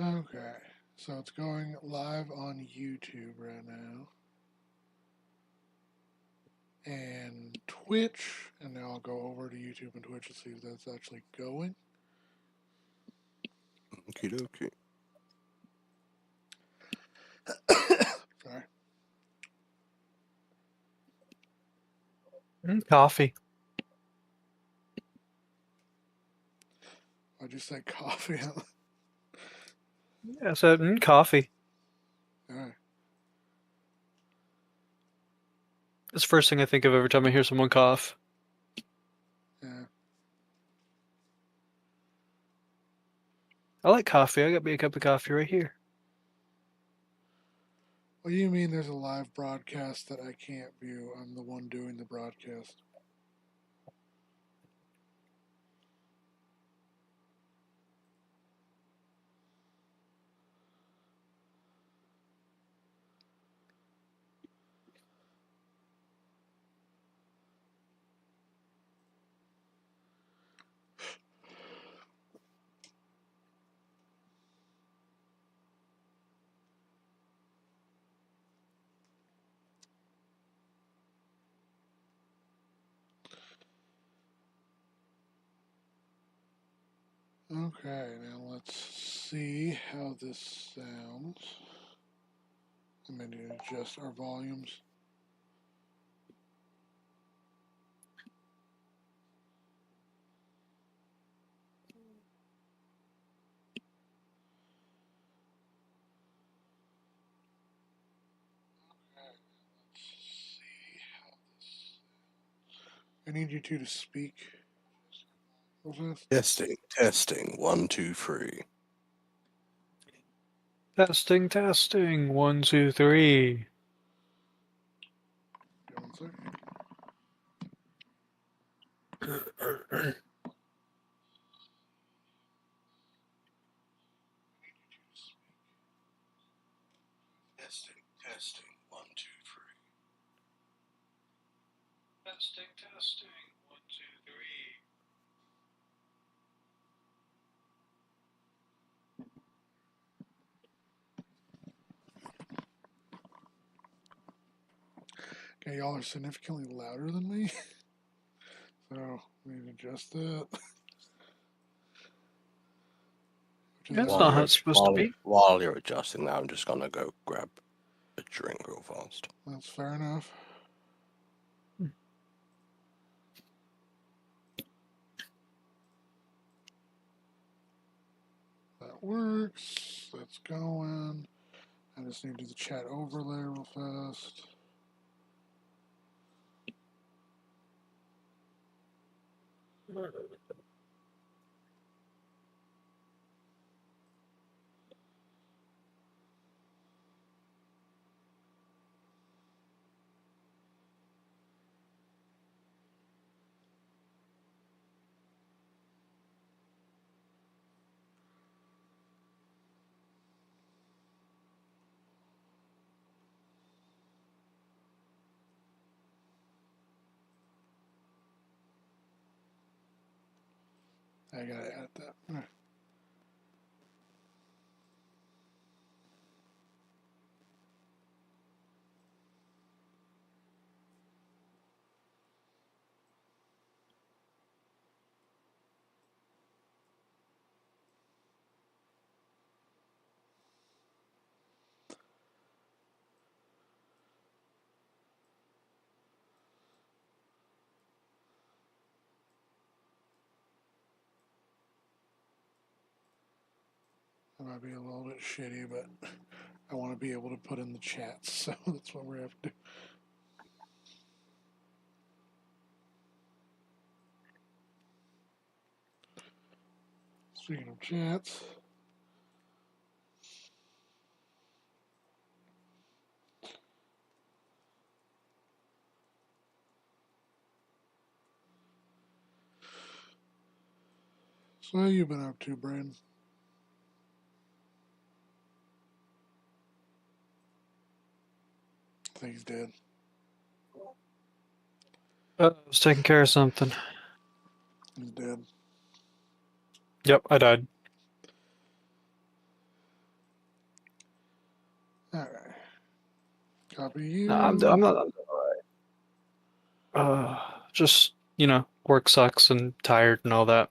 Okay, so it's going live on YouTube right now. And Twitch, and now I'll go over to YouTube and Twitch to see if that's actually going. Okie dokie. Sorry. Coffee. I just said coffee. Yeah, I said coffee. Alright. That's the first thing I think of every time I hear someone cough. Yeah. I like coffee. I got me a cup of coffee right here. What do you mean there's a live broadcast that I can't view? I'm the one doing the broadcast. Okay, now let's see how this sounds. I'm going to adjust our volumes. I need you two to speak. Testing, testing. 1, 2, 3. Testing, testing. 1, 2, 3. One second. Testing, testing. 1, 2, 3. Testing, testing. 1, 2, 3. Okay, y'all are significantly louder than me. So, we need to adjust that. That's not how it's supposed to be. While you're adjusting that, I'm just going to go grab a drink real fast. That's fair enough. That works. That's going. I just need to do the chat overlay real fast. I gotta add that. That might be a little bit shitty, but I want to be able to put in the chats, so that's what we have to do. Speaking of chats, so how you been up to, Brandon? I think he's dead. I was taking care of something. He's dead. Yep, I died. Alright. Copy you. No, I'm not. Just work sucks and tired and all that.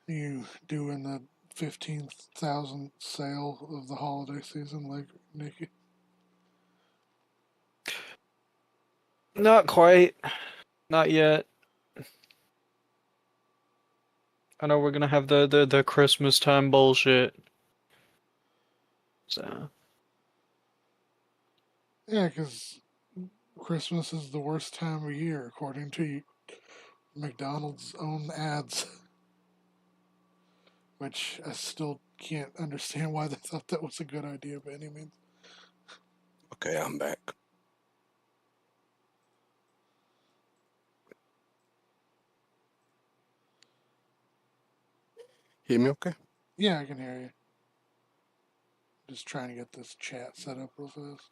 You doing the 15,000 sale of the holiday season like Nikki? Not quite. Not yet. I know we're gonna have the Christmas time bullshit. So Yeah, because Christmas is the worst time of year, according to McDonald's own ads, which I still can't understand why they thought that was a good idea by any means. Okay, I'm back. Hear me okay? Yeah, I can hear you. Just trying to get this chat set up real fast.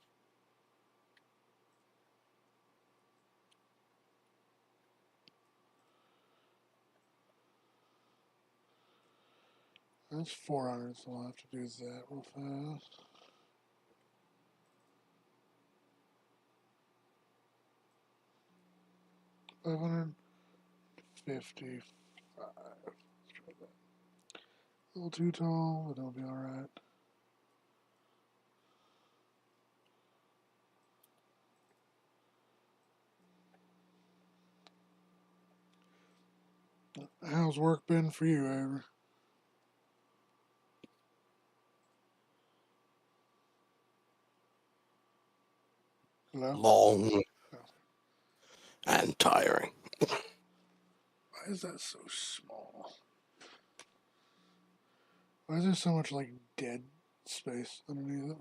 That's 400, so I'll have to do that real fast. $555. Let's try that. A little too tall, but it'll be alright. How's work been for you, Avery? Hello? Long Oh, and tiring. why is that so small? Why is there so much like dead space underneath it?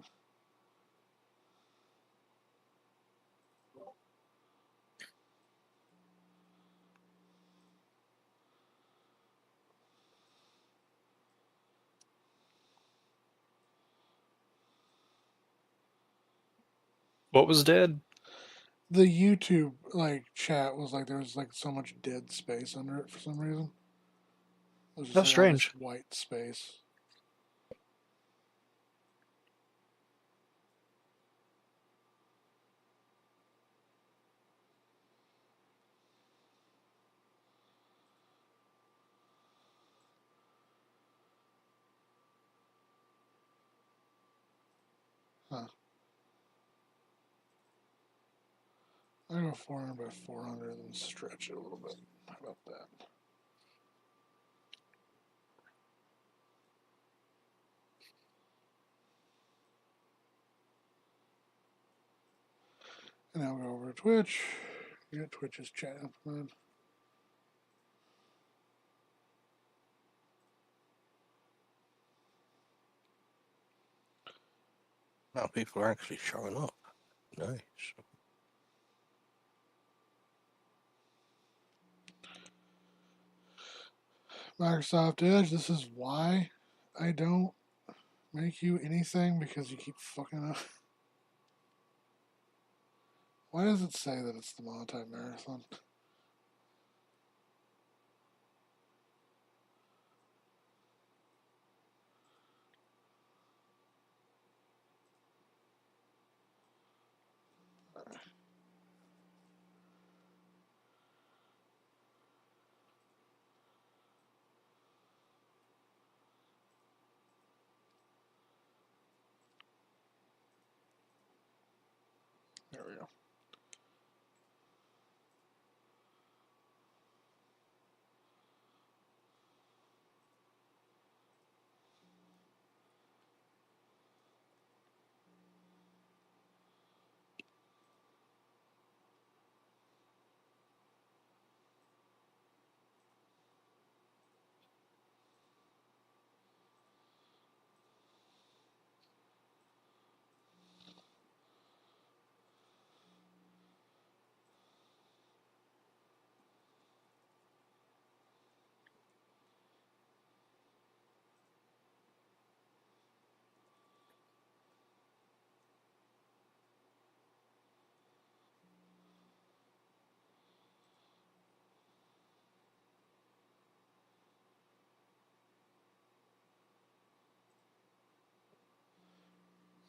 what was dead? The YouTube like chat was like there was like so much dead space under it for some reason. It was just That's like all this strange. white space. Huh. I go 400 by 400 and stretch it a little bit. How about that? And now we'll go over to Twitch. Get Twitch's chat implemented. Now people are actually showing up. Nice. Microsoft Edge, this is why I don't make you anything because you keep fucking up. Why does it say that it's the multi-marathon? There we go.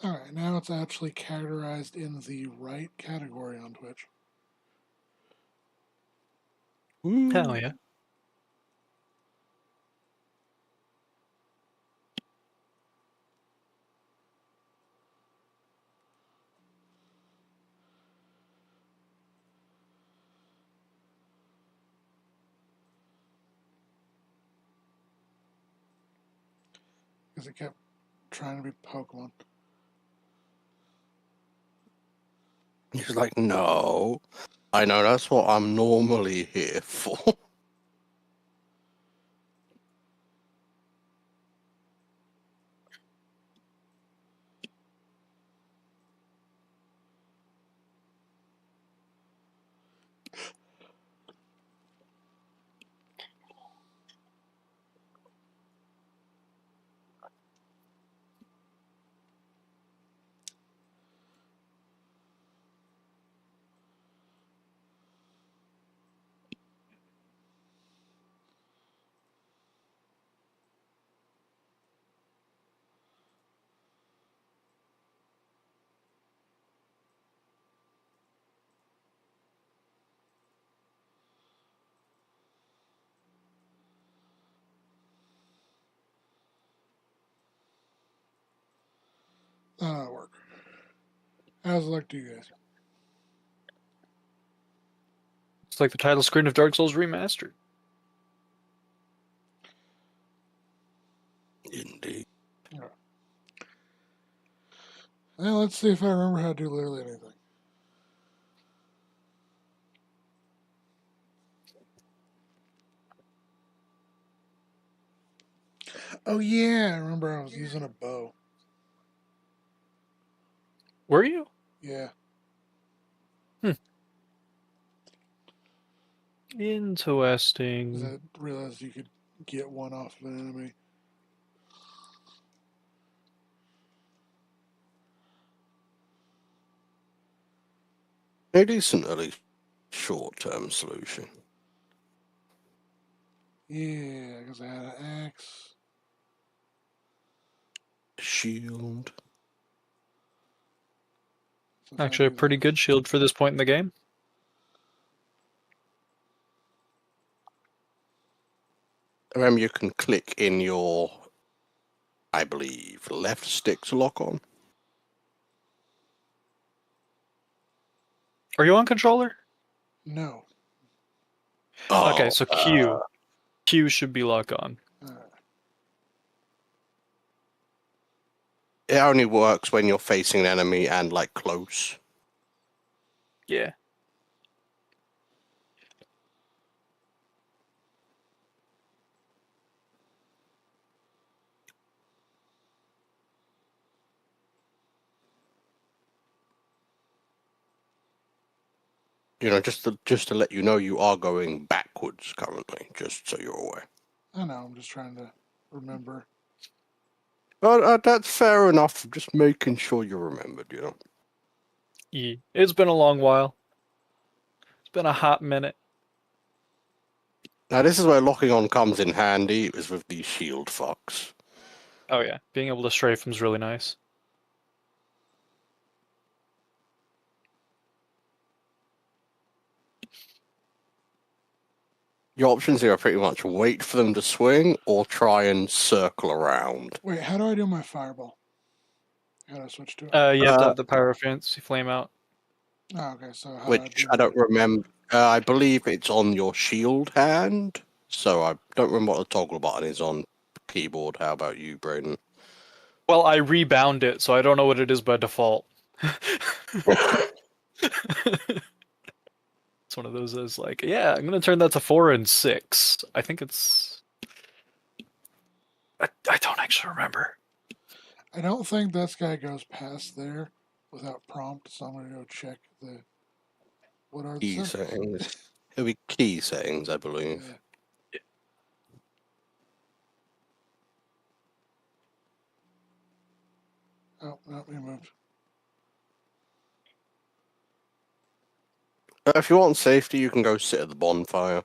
Alright, now it's actually categorized in the right category on Twitch. Hell yeah. Because it kept trying to be Pokemon. He's like, no. I know that's what I'm normally here for. That'll work. How's it look to you guys? It's like the title screen of Dark Souls Remastered. Indeed. Alright. Well, let's see if I remember how to do literally anything. Oh yeah, I remember I was using a bow. Were you? Yeah. Interesting. Because I realized you could get one off of an enemy. A decent, at least, short-term solution. Yeah, because I had an axe. Shield. So if I Actually, a do pretty this, good shield for this point in the game. Remember, you can click in your, I believe, left stick to lock on. Are you on controller? no. Okay, so Q. Q should be lock on. Alright. It only works when you're facing an enemy and, like, close. Yeah. You know, just to let you know, you are going backwards currently, just so you're aware. I know, I'm just trying to remember. But that's fair enough. Just making sure you remembered, you know. E. It's been a long while. It's been a hot minute. Now, this is where locking on comes in handy, is with these shield fucks. Oh yeah, being able to strafe them is really nice. Your options here are pretty much wait for them to swing or try and circle around. Wait, how do I do my fireball? How do I switch to it? You have to have the power of fancy flame out. Oh, okay, so how do I Which do I don't that? remember. I believe it's on your shield hand, so I don't remember what the toggle button is on keyboard. How about you, Braden? Well, I rebound it, so I don't know what it is by default. It's one of those that's like, yeah, I'm gonna turn that to 4 and 6. I think it's. I don't actually remember. I don't think this guy goes past there without prompt, so I'm going to go check the. What are the Key settings. It'll be key settings, I believe. Yeah. Oh, no, he moved. If you want safety, you can go sit at the bonfire.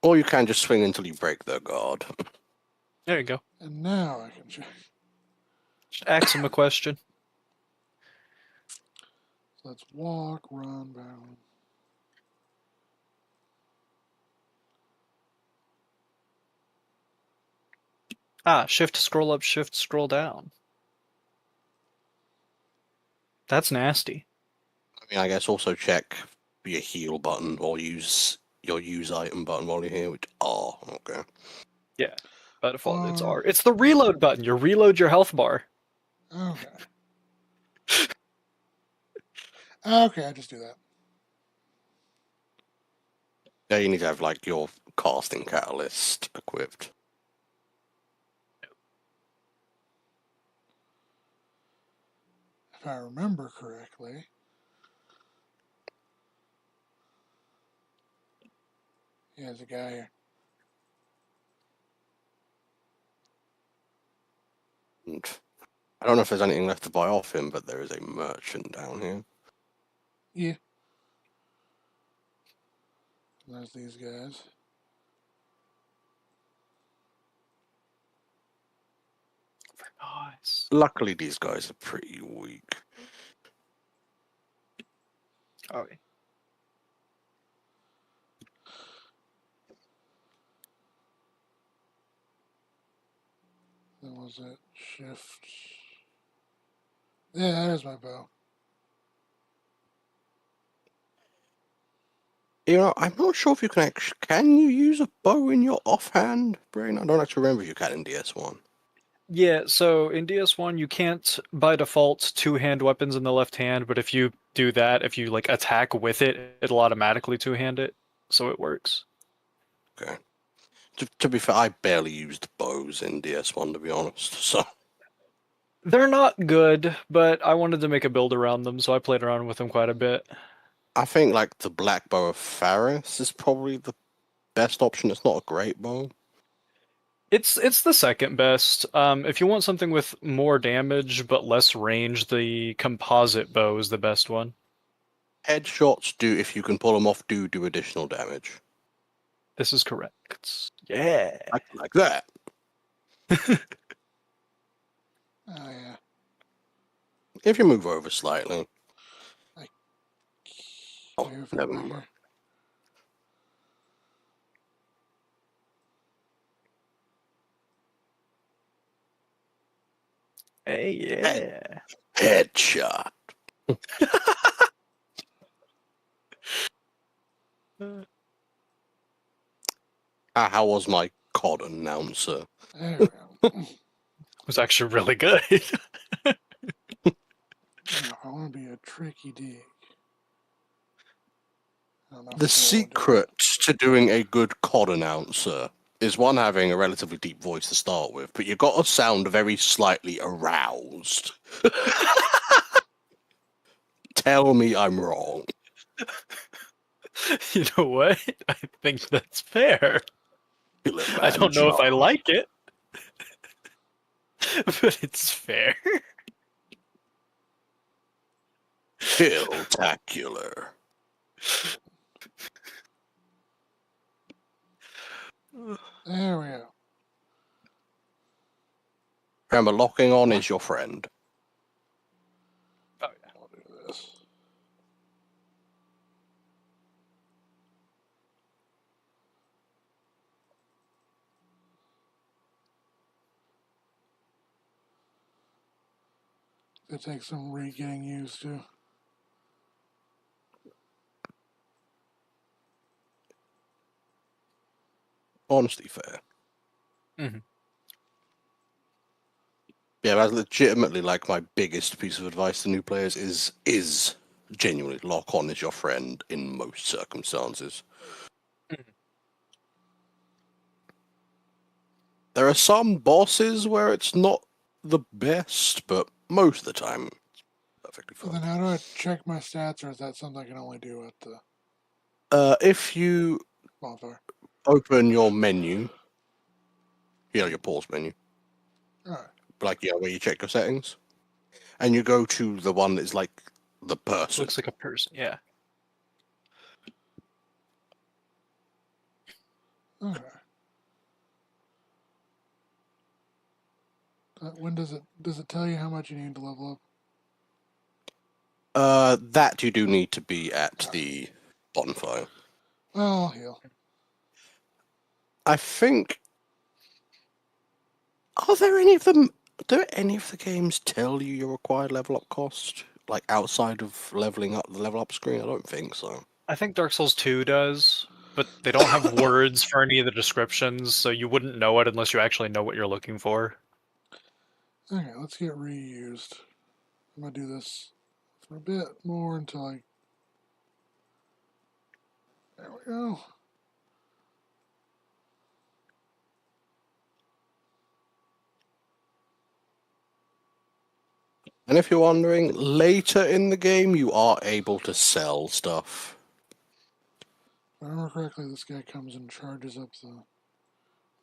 Or you can just swing until you break their guard. There you go. And now I can check. Just ask him a question. So let's walk, run, bound. Shift to scroll up, shift to scroll down. That's nasty. I mean, I guess also check your heal button or use your use item button while you're here, which okay. Yeah. By default, it's R. It's the reload button. You reload your health bar. Okay. Okay, I just do that. Yeah, you need to have like your casting catalyst equipped. If I remember correctly. Yeah, there's a guy here. And I don't know if there's anything left to buy off him, but there is a merchant down here. Yeah. There's these guys. Nice. Luckily, these guys are pretty weak. Okay. Then was it shift? Yeah, that is my bow. You know, I'm not sure if you can you use a bow in your offhand brain? I don't actually remember if you can in DS1. Yeah, so in DS1 you can't by default two-hand weapons in the left hand, but if you do that, if you like attack with it, it'll automatically two-hand it, so it works. Okay. To be fair, I barely used bows in DS1, to be honest, so... They're not good, but I wanted to make a build around them, so I played around with them quite a bit. I think, like, the Black Bow of Faris is probably the best option. It's not a great bow. It's the second best. If you want something with more damage but less range, the composite bow is the best one. Headshots do, if you can pull them off, do additional damage. This is correct. Yeah. Like that. Oh, yeah. If you move over slightly. Oh, Move never over mind. here. Hey, yeah. Headshot. How was my COD announcer? There we go. It was actually really good. Now, if I want to be a tricky dick. The secret to doing a good COD announcer is one, having a relatively deep voice to start with, but you've got to sound very slightly aroused. Tell me I'm wrong. You know what? I think that's fair. I don't know if I like it, but it's fair. Killtacular. There we go. Remember, locking on is your friend. Oh, yeah. I'll do this. It takes some getting used to. Honestly fair. Mm-hmm. Yeah, that's legitimately like my biggest piece of advice to new players is genuinely lock on as your friend in most circumstances. Mm-hmm. There are some bosses where it's not the best, but most of the time it's perfectly So fine. then how do I check my stats, or is that something I can only do at the If you bonfire? open your menu, your pause menu, Alright. like where you check your settings, and you go to the one that's like the person. Looks like a person, yeah. Okay. When does it tell you how much you need to level up? That you do need to be at the bonfire. Well, I'll heal. I think. Are there any of them? Do any of the games tell you your required level up cost? Like outside of leveling up the level up screen? I don't think so. I think Dark Souls 2 does, but they don't have words for any of the descriptions, so you wouldn't know it unless you actually know what you're looking for. Okay, let's get reused. I'm gonna do this for a bit more until I. There we go. And if you're wondering, later in the game you are able to sell stuff. If I remember correctly, this guy comes and charges up the.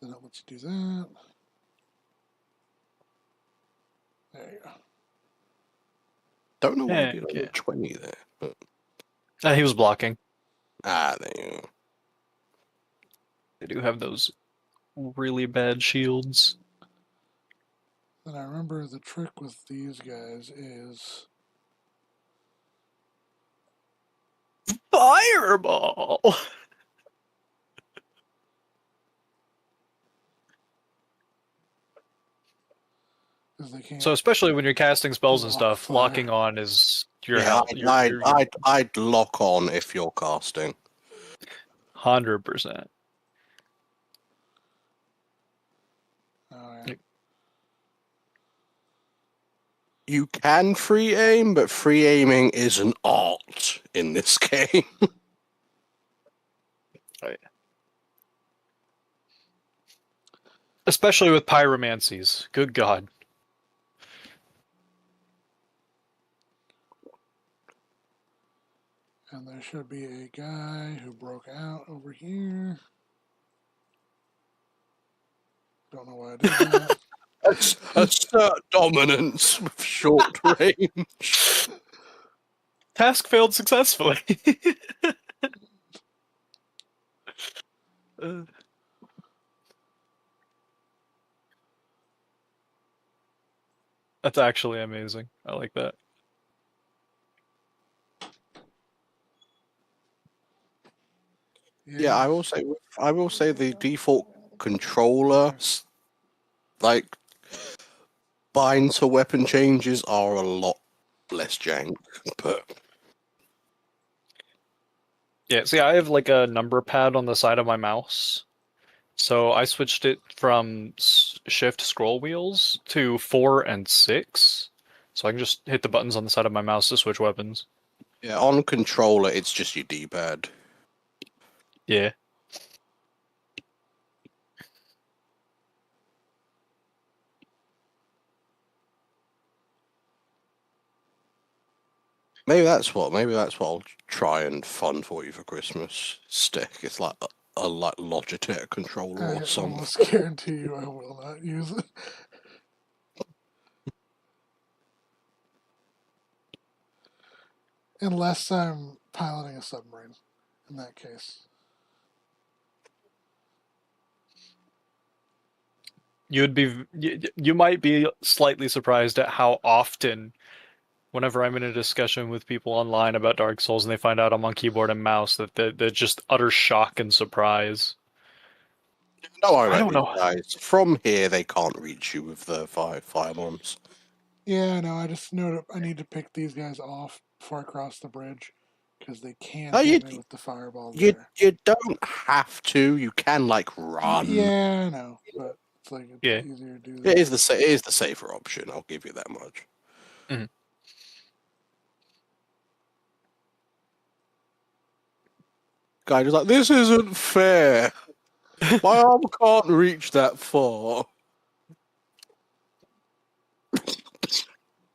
Then it lets you do that. There you go. Don't know why I did Okay. only 20 there. But... He was blocking. there you go. They do have those really bad shields. Then I remember the trick with these guys is Fireball! they can't. So especially when you're casting spells and Lock stuff, fire. locking on is your Yeah, help. I'd lock on if you're casting. 100%. Oh, yeah. You can free aim, but free aiming is an art in this game. Right. Especially with pyromancies. Good God. And there should be a guy who broke out over here. Don't know why I did that. Assert dominance with short range. Task failed successfully. That's actually amazing. I like that. Yeah, I will say the default controller, like, bind to weapon changes are a lot less jank, but Yeah, see, I have like a number pad on the side of my mouse. So I switched it from shift scroll wheels to 4 and 6. So I can just hit the buttons on the side of my mouse to switch weapons. yeah, on controller it's just your D-pad. Yeah. Maybe that's what I'll try and fund for you for Christmas. Stick. It's like a like Logitech controller I or something. almost guarantee you I will not use it. Unless I'm piloting a submarine, in that case. You might be slightly surprised at how often, whenever I'm in a discussion with people online about Dark Souls and they find out I'm on keyboard and mouse, that they're just utter shock and surprise. No, I I don't these know. guys. From here, they can't reach you with the fire bombs. Yeah, no, I just know I need to pick these guys off before I cross the bridge because they can't Oh, hit me with the fireball you there. you don't have to. You can like run. Yeah, I know, but it's like it's Yeah. easier to do It that. is the safer option. I'll give you that much. Mhm. Guy just like, this isn't fair. My arm can't reach that far.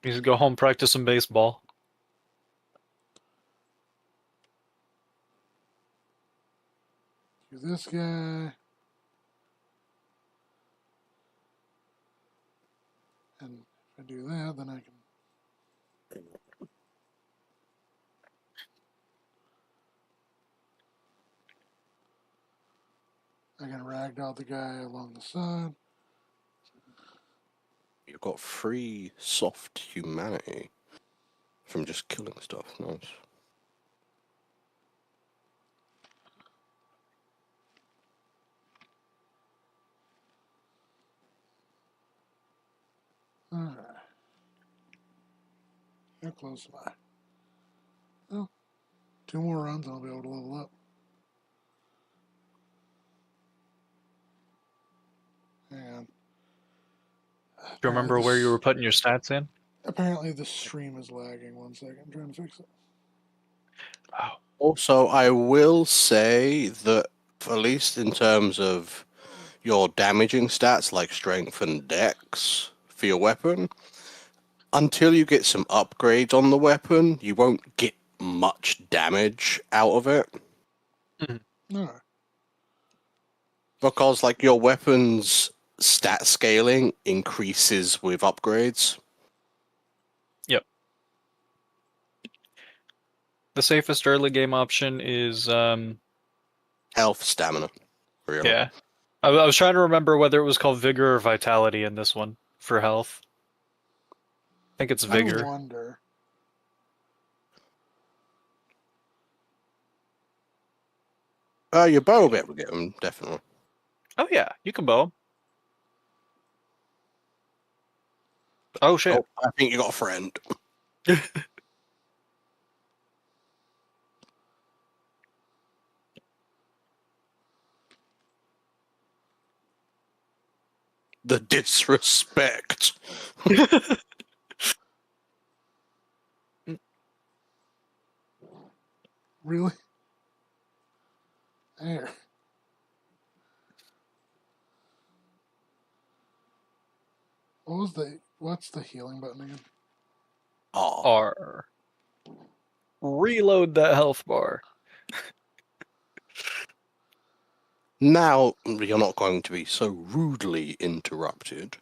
You should go home, practice some baseball. Do this guy. And if I do that, then I can ragdoll the guy along the side. You've got free soft humanity from just killing stuff. Nice. Alright. How close am I? Oh, 2 more runs and I'll be able to level up. Hang on. Do you remember where you were putting your stats in? Apparently the stream is lagging. 1 second. I'm trying to fix it. Oh. Also, I will say that, at least in terms of your damaging stats like strength and dex for your weapon, until you get some upgrades on the weapon, you won't get much damage out of it. Alright. Because, like, your weapon's stat scaling increases with upgrades. Yep. The safest early game option is Health, stamina. Really. yeah. I was trying to remember whether it was called Vigor or Vitality in this one for health. I think it's Vigor. I wonder. Your bow will be able to get them, definitely. Oh yeah, you can bow 'em. Oh shit. Oh, I think you got a friend. The disrespect. Really? There. What's the healing button again? Oh. R. Reload that health bar. Now you're not going to be so rudely interrupted.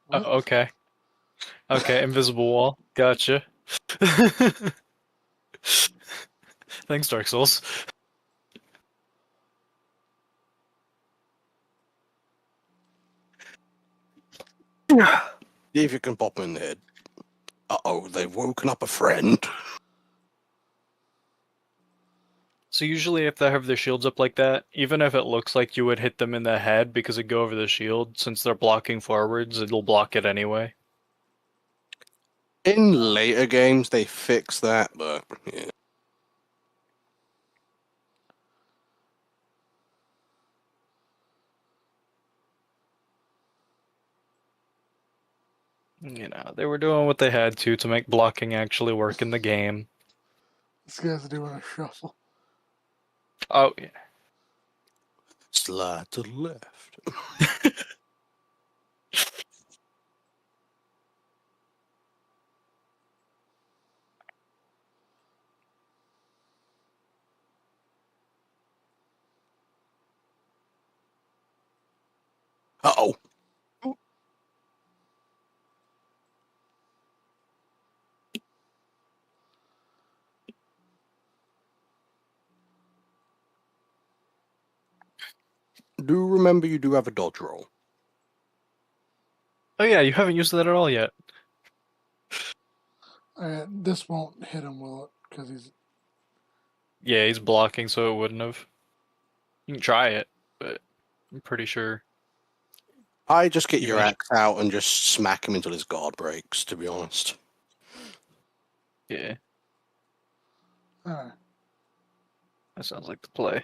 What? Okay. Okay, invisible wall. Gotcha. Thanks, Dark Souls. See if you can pop in the head. Uh-oh, they've woken up a friend. So usually if they have their shields up like that, even if it looks like you would hit them in the head because it go over the shield, since they're blocking forwards, it'll block it anyway. In later games, they fix that, but yeah. You know, they were doing what they had to make blocking actually work in the game. This guy's doing a shuffle. Oh, yeah. Slide to the left. Uh-oh. Do remember you do have a dodge roll. Oh yeah, you haven't used that at all yet. This won't hit him, will it? Because he's... Yeah, he's blocking, so it wouldn't have. You can try it, but I'm pretty sure. I just get You your can- axe out and just smack him until his guard breaks, to be honest. Yeah, Alright. that sounds like the play.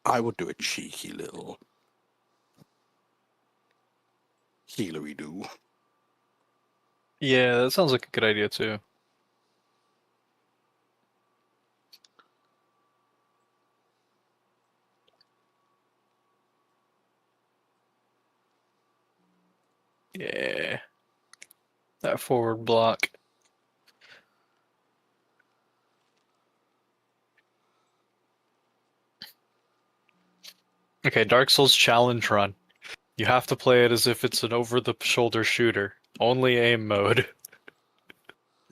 I would do a cheeky little healery do. Yeah, that sounds like a good idea too. Yeah. That forward block. Okay, Dark Souls challenge run. You have to play it as if it's an over-the-shoulder shooter. Only aim mode.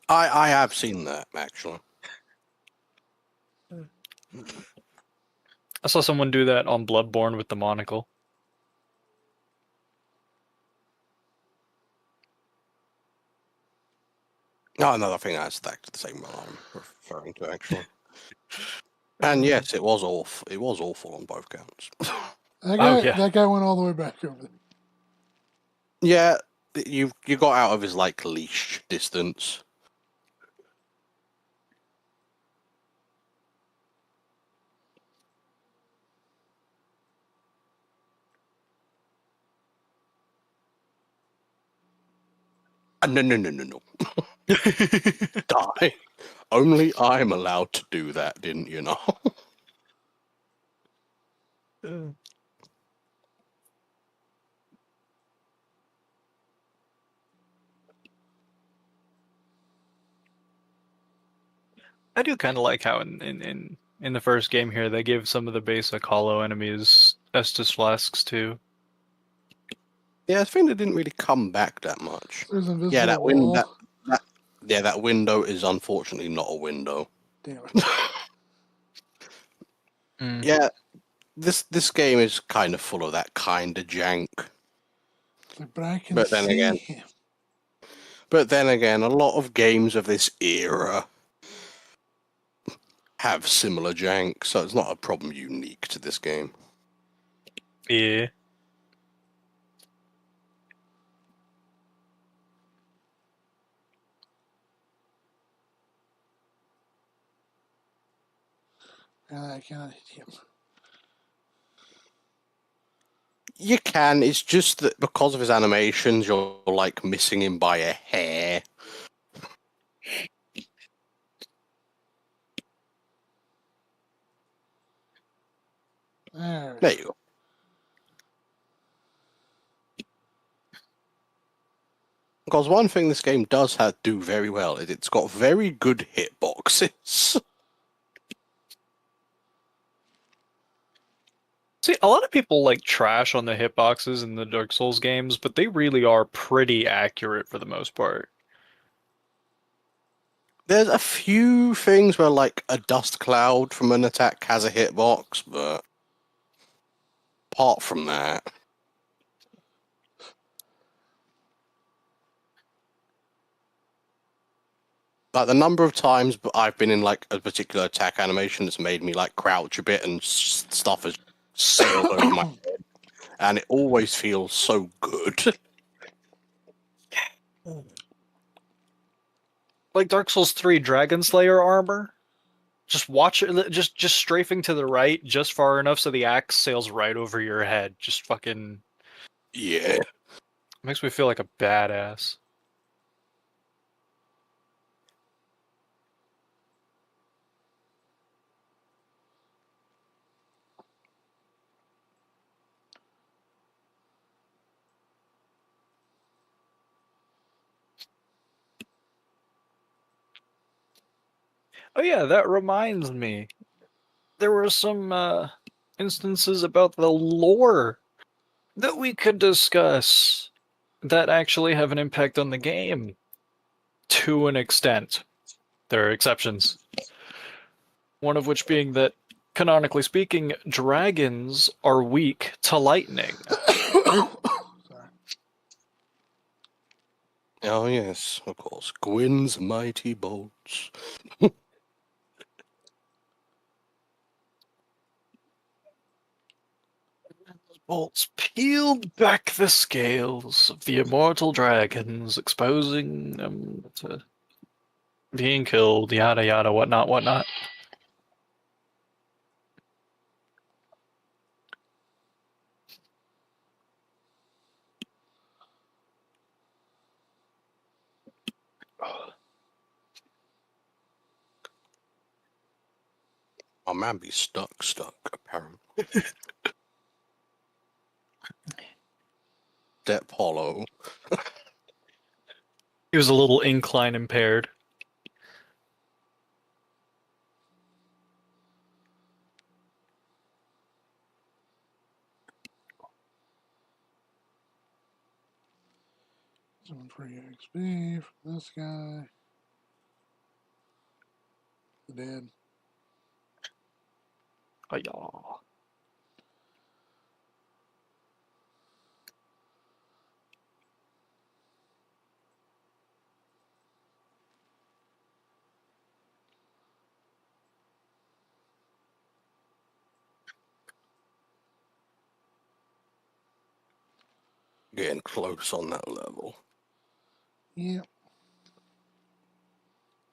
I have seen that actually. I saw someone do that on Bloodborne with the monocle. No, another thing I stacked the same one I'm referring to actually. And yes, it was awful. It was awful on both counts. That guy went all the way back over there. Yeah, you got out of his like leash distance. No. Die. Only I'm allowed to do that, didn't you know? I do kind of like how in the first game here they give some of the basic hollow enemies Estus flasks too. Yeah, I think they didn't really come back that much. There's an Yeah, invisible wall. that window is unfortunately not a window. Damn it. Yeah, this game is kind of full of that kind of jank. But I can But then see again, him. a lot of games of this era have similar jank, so it's not a problem unique to this game. Yeah. I cannot hit him. You can, it's just that because of his animations, you're like missing him by a hair. There you go. Because one thing this game does do very well is it's got very good hitboxes. See, a lot of people like trash on the hitboxes in the Dark Souls games, but they really are pretty accurate for the most part. There's a few things where like a dust cloud from an attack has a hitbox, but apart from that, like the number of times I've been in like a particular attack animation that's made me like crouch a bit and stuff has sailed over my head, and it always feels so good. Like Dark Souls 3 Dragon Slayer armor. Just watch it, just strafing to the right just far enough so the axe sails right over your head. Just fucking Yeah. makes me feel like a badass. Oh yeah, that reminds me. There were some instances about the lore that we could discuss that actually have an impact on the game to an extent. There are exceptions. One of which being that, canonically speaking, dragons are weak to lightning. Sorry. Oh yes, of course. Gwyn's mighty bolts. Bolts peeled back the scales of the immortal dragons, exposing them to being killed, yada yada, whatnot, whatnot. My man be stuck, apparently. Step hollow. He was a little incline impaired. Some free XP from this guy. The dead. Oh, yeah. Getting close on that level. Yep.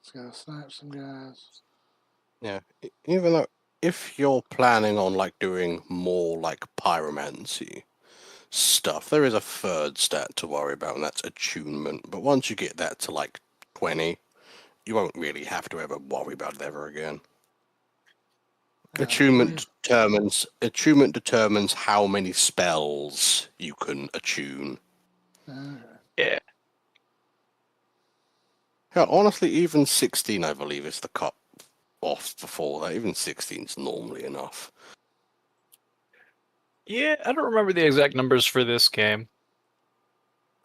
Just gotta snipe some guys. Yeah, even though if you're planning on like doing more like pyromancy stuff, there is a third stat to worry about, and that's attunement. But once you get that to like 20, you won't really have to ever worry about it ever again. Attunement determines how many spells you can attune. Okay. Yeah. Yeah, honestly, even 16, I believe, is the cut off before that. Even 16 is normally enough. Yeah, I don't remember the exact numbers for this game.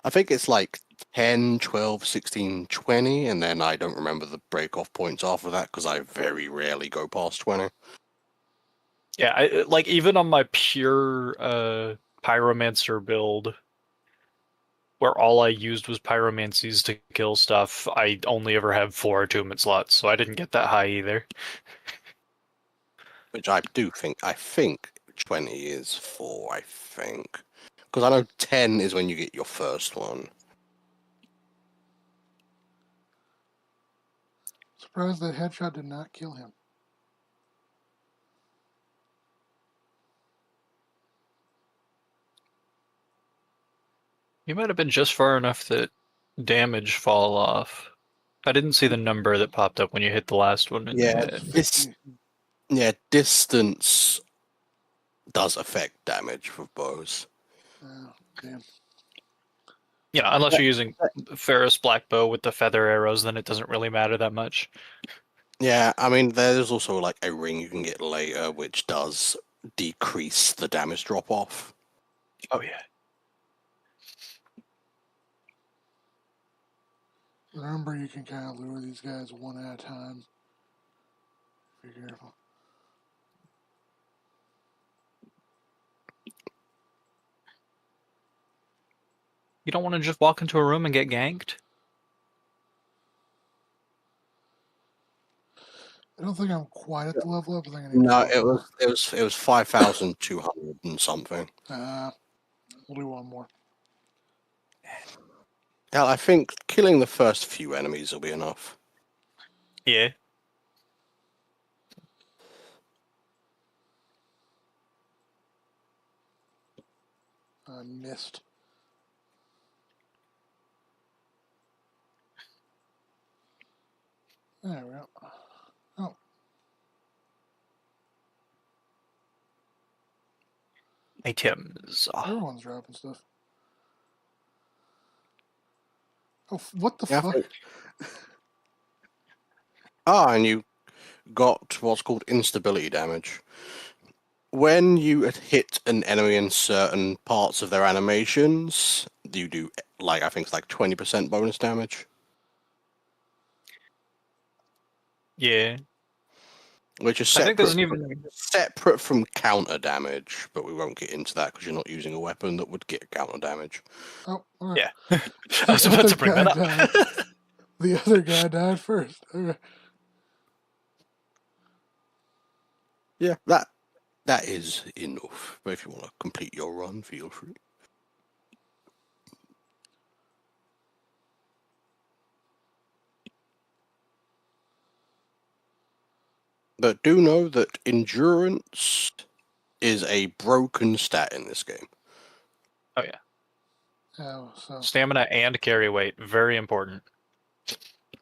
I think it's like 10, 12, 16, 20, and then I don't remember the break-off points after that because I very rarely go past 20. Yeah, like even on my pure pyromancer build, where all I used was pyromancies to kill stuff, I only ever have 4 attunement slots, so I didn't get that high either. Which I think 20 is 4, I think. Because I know 10 is when you get your first one. Surprised that headshot did not kill him. You might have been just far enough that damage fall off. I didn't see the number that popped up when you hit the last one in the Yeah, head. distance does affect damage with bows. Oh, damn. Yeah, unless you're using Ferris Black Bow with the feather arrows, then it doesn't really matter that much. Yeah, I mean, there's also like a ring you can get later, which does decrease the damage drop off. Oh yeah. Remember, you can kind of lure these guys one at a time. Be careful. You don't want to just walk into a room and get ganked? I don't think I'm quite at the level up. I think I need No, to do one it was 5,200 and something. more. We'll do one more. Yeah, I think killing the first few enemies will be enough. Yeah. I missed. There we go. Oh, Items. everyone's dropping stuff. Oh, what the Yeah, fuck? and you got what's called instability damage. When you hit an enemy in certain parts of their animations, you do like I think it's like 20% bonus damage, Yeah. which is I think there's an separate from counter damage, but we won't get into that because you're not using a weapon that would get counter damage. Oh, okay. Yeah. I was about to bring that up. The other guy died first. Okay. Yeah, that is enough. But if you want to complete your run, feel free. But do know that endurance is a broken stat in this game. Oh yeah. Oh, so Stamina and carry weight, very important.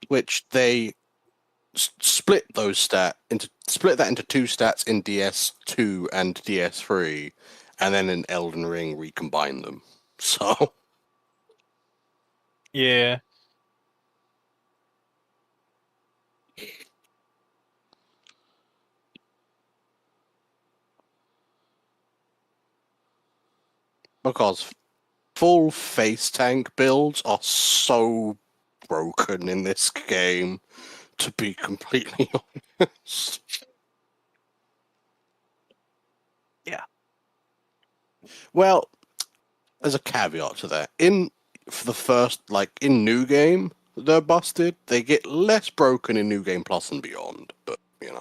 Which they split that into two stats in DS2 and DS3, and then in Elden Ring recombine them. So Yeah. Because full face tank builds are so broken in this game, to be completely honest. Yeah. Well, there's a caveat to that. For the first, in New Game, they're busted. They get less broken in New Game Plus and beyond, but, Okay,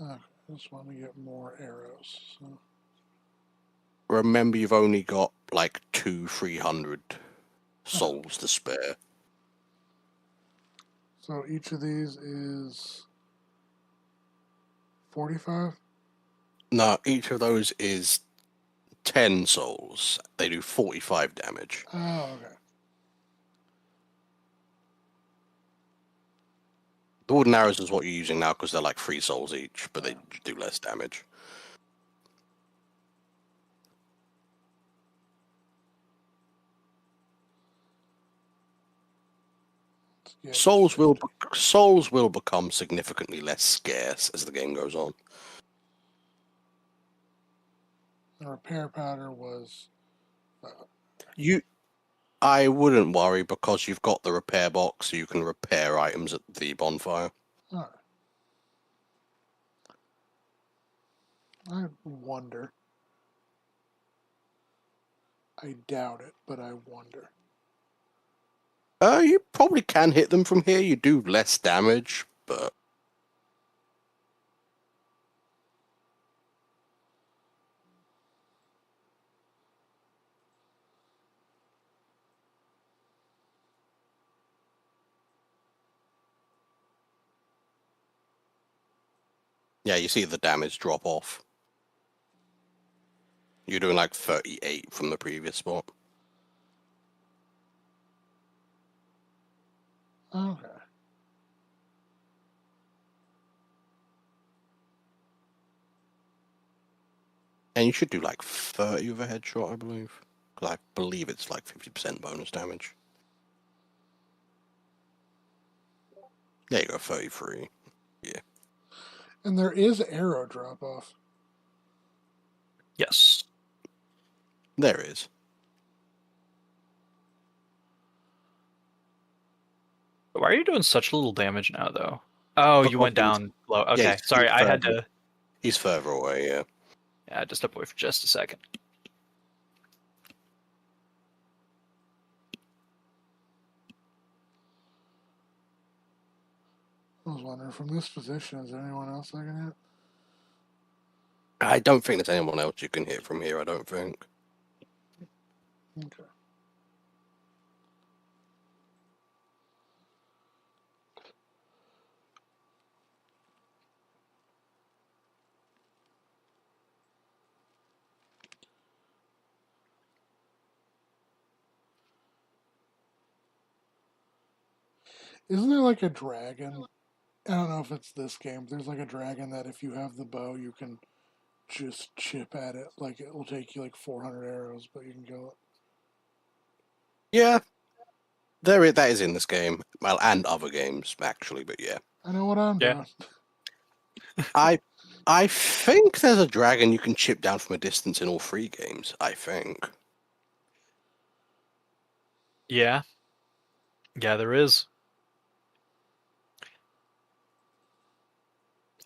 I just want to get more arrows. So. Remember you've only got, 300 souls to spare. So each of these is 45? No, each of those is 10 souls. They do 45 damage. Oh, okay. The wooden arrows is what you're using now because they're 3 souls each, but they do less damage. Souls will become significantly less scarce as the game goes on. The repair powder was... I wouldn't worry because you've got the repair box, so you can repair items at the bonfire. Alright. I wonder. I doubt it, but I wonder. You probably can hit them from here. You do less damage, but... Yeah, you see the damage drop off. You're doing 38 from the previous spot. Okay. And you should do 30 with a headshot, I believe. Because I believe it's 50% bonus damage. There you go, 33. Yeah. And there is arrow drop off. Yes. There is. Why are you doing such little damage now, though? Oh, you went down low. Okay, yeah, sorry, I had to... He's further away, yeah. Yeah, I had to step away for just a second. I was wondering, from this position, is there anyone else I can hit? I don't think there's anyone else you can hit from here, I don't think. Okay. Isn't there a dragon? I don't know if it's this game, but there's a dragon that if you have the bow, you can just chip at it. It will take you 400 arrows, but you can kill it. Yeah. That is in this game. Well, and other games, actually, but yeah. I know what I'm doing. I think there's a dragon you can chip down from a distance in all 3 games, I think. Yeah. Yeah, there is.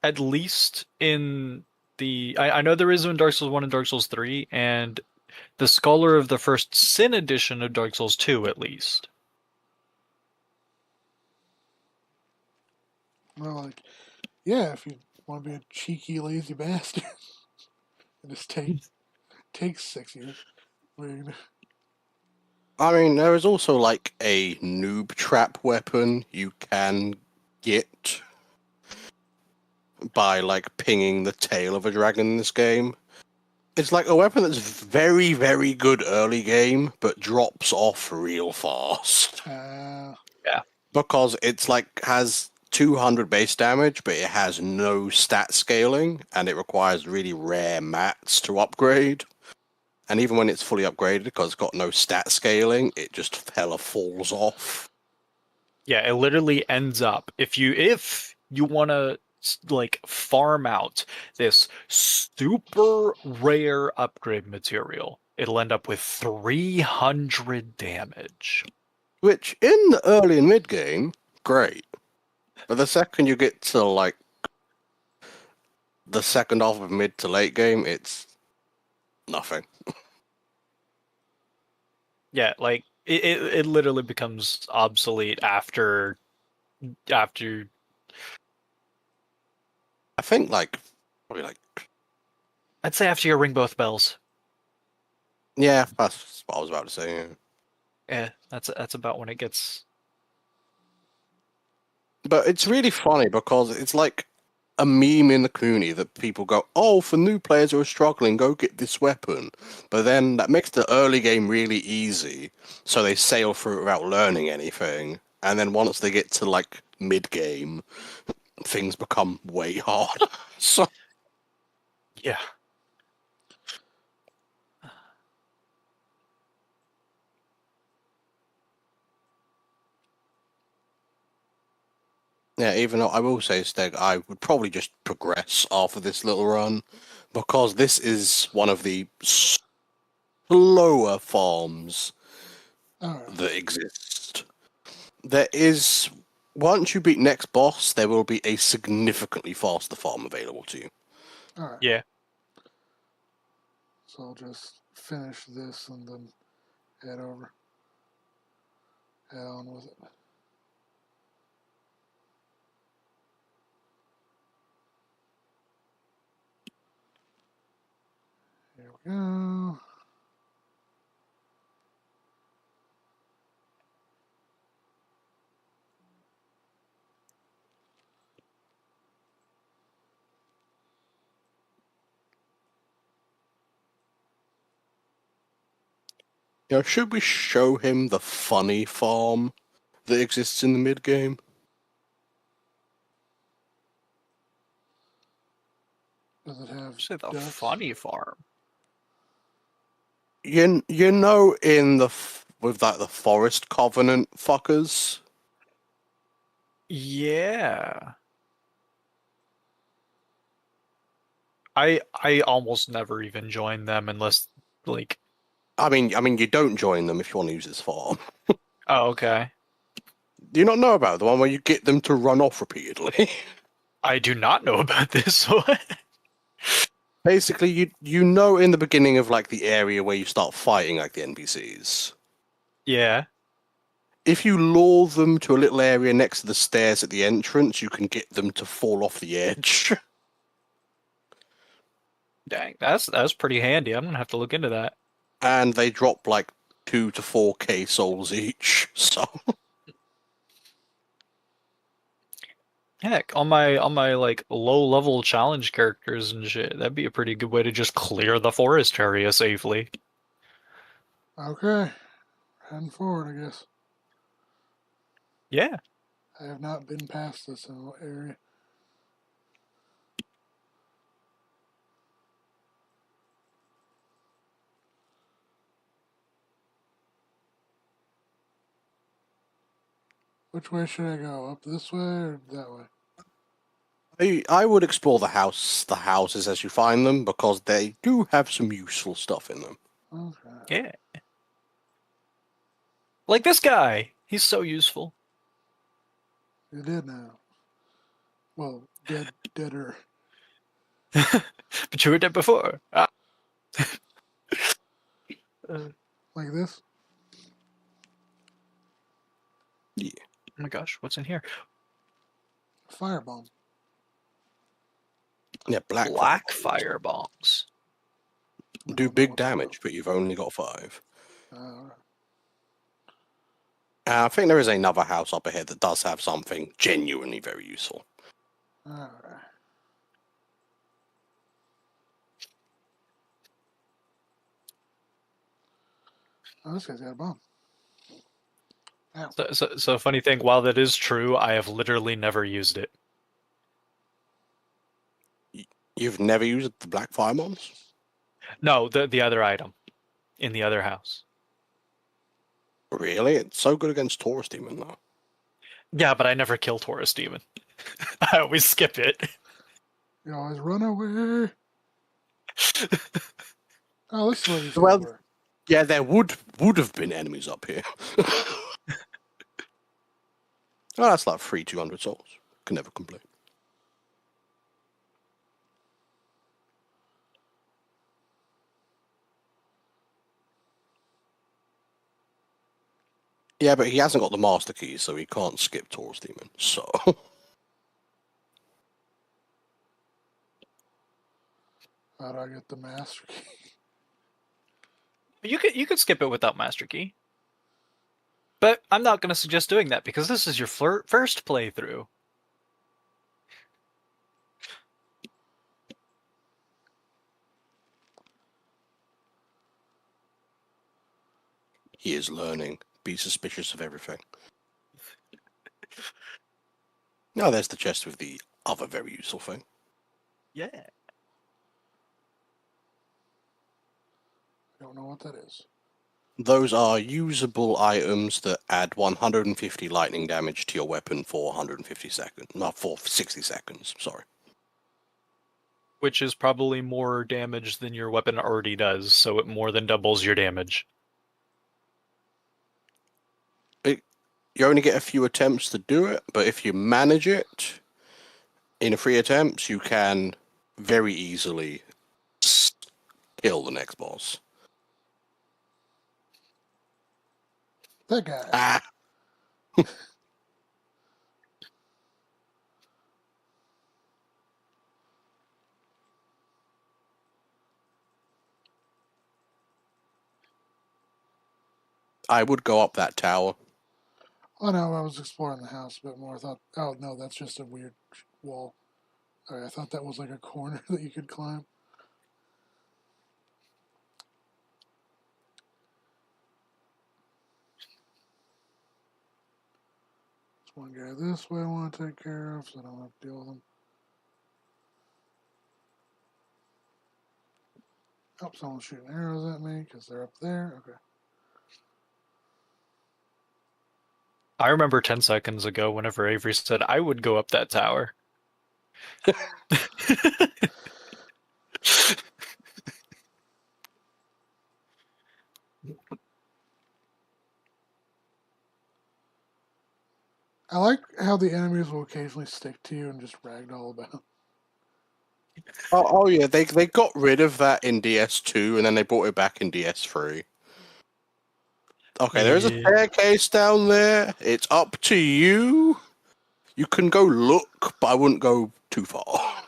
At least in the... I know there is in Dark Souls 1 and Dark Souls 3, and the Scholar of the First Sin edition of Dark Souls 2, at least. Well, yeah, if you want to be a cheeky, lazy bastard, it just takes 6 years. I mean, there is also a noob trap weapon you can get by pinging the tail of a dragon in this game. It's a weapon that's very, very good early game, but drops off real fast. Yeah. Because it's has 200 base damage, but it has no stat scaling, and it requires really rare mats to upgrade. And even when it's fully upgraded, because it's got no stat scaling, it just hella falls off. Yeah, it literally ends up, if you want to like farm out this super rare upgrade material, it'll end up with 300 damage. Which, in the early and mid game, great. But the second you get to, like, the second half of mid to late game, it's nothing. Yeah, like it literally becomes obsolete after I think, like, probably like, I'd say after you ring both bells. yeah, that's what I was about to say. Yeah. Yeah, that's about when it gets. But it's really funny because it's like a meme in the community that people go, "Oh, for new players who are struggling, go get this weapon." But then that makes the early game really easy, so they sail through it without learning anything. And then once they get to like mid game, things become way harder. So Yeah. yeah, even though I will say, Steg, I would probably just progress after this little run because this is one of the slower farms Alright. that exist. There is, once you beat next boss, there will be a significantly faster farm available to you. Alright. Yeah. So I'll just finish this and then head over. Head on with it. Here we go. You know, should we show him the funny farm that exists in the mid game? Does it have Say the ducks? funny farm. You know, in the with like the Forest Covenant fuckers. Yeah. I almost never even join them unless like I mean, you don't join them if you want to use this farm. oh okay. Do you not know about the one where you get them to run off repeatedly? I do not know about this one. Basically, you know in the beginning of like the area where you start fighting like the NPCs. Yeah. If you lure them to a little area next to the stairs at the entrance, you can get them to fall off the edge. Dang, that's pretty handy. I'm gonna have to look into that. And they drop like 2 to 4k souls each. So Heck, on my like low level challenge characters and shit, that'd be a pretty good way to just clear the forest area safely. Okay. Heading forward, I guess. Yeah. I have not been past this area. Which way should I go? Up this way or that way? I would explore the houses as you find them because they do have some useful stuff in them. Okay. Yeah. Like this guy. He's so useful. You did now. Well, deader. But you were dead before. Ah. Like this? Yeah, Oh my gosh, what's in here? Firebomb. yeah, Black fire bombs. I do don't know big what they do. damage, but you've only got 5. Alright. I think there is another house up ahead that does have something genuinely very useful. Alright. Oh, this guy's got a bomb. Ow. So funny thing, while that is true, I have literally never used it. You've never used the black fire bombs? No, the other item in the other house. Really? It's so good against Taurus Demon, though. Yeah, but I never kill Taurus Demon. I always skip it. You always run away. Oh, this is where these guys Well, were. yeah, there would have been enemies up here. Oh, that's like 200 souls. Can never complain. Yeah, but he hasn't got the master key, so he can't skip Taurus Demon. So How do I get the master key? You could skip it without Master Key. But I'm not going to suggest doing that because this is your first playthrough. he is learning. Be suspicious of everything. Now there's the chest with the other very useful thing. Yeah. I don't know what that is. Those are usable items that add 150 lightning damage to your weapon for 150 seconds. Not for 60 seconds, sorry. Which is probably more damage than your weapon already does, so it more than doubles your damage. You only get a few attempts to do it, but if you manage it in 3 attempts, you can very easily kill the next boss. That guy. Ah! I would go up that tower. Oh no, I was exploring the house a bit more. I thought, oh no, that's just a weird wall. Alright, I thought that was like a corner that you could climb. There's one guy this way I want to take care of, so I don't have to deal with him. Oh, someone's shooting arrows at me because they're up there. Okay. I remember 10 seconds ago whenever Avery said I would go up that tower. I like how the enemies will occasionally stick to you and just ragdoll about. Oh yeah, they got rid of that in DS2 and then they brought it back in DS3. Okay, there is a Yeah. staircase down there. It's up to you. You can go look, but I wouldn't go too far.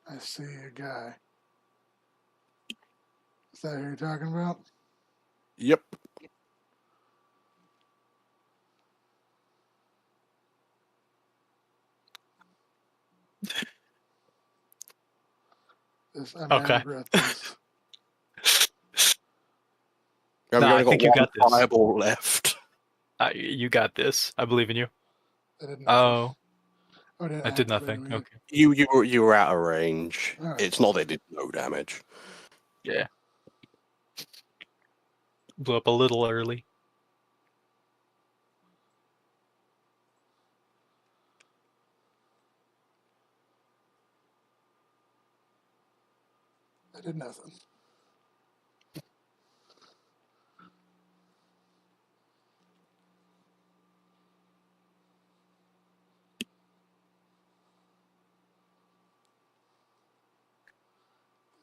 I see a guy. Is that who you're talking about? Yep. I may Okay. regret this. We've Nah, only I think got you one got this. fireball left. You got this. I believe in you. I did nothing. Oh, I didn't I did activate nothing. him either. Okay. You were out of range. Alright. It's not that it did no damage. Yeah. Blew up a little early. I did nothing.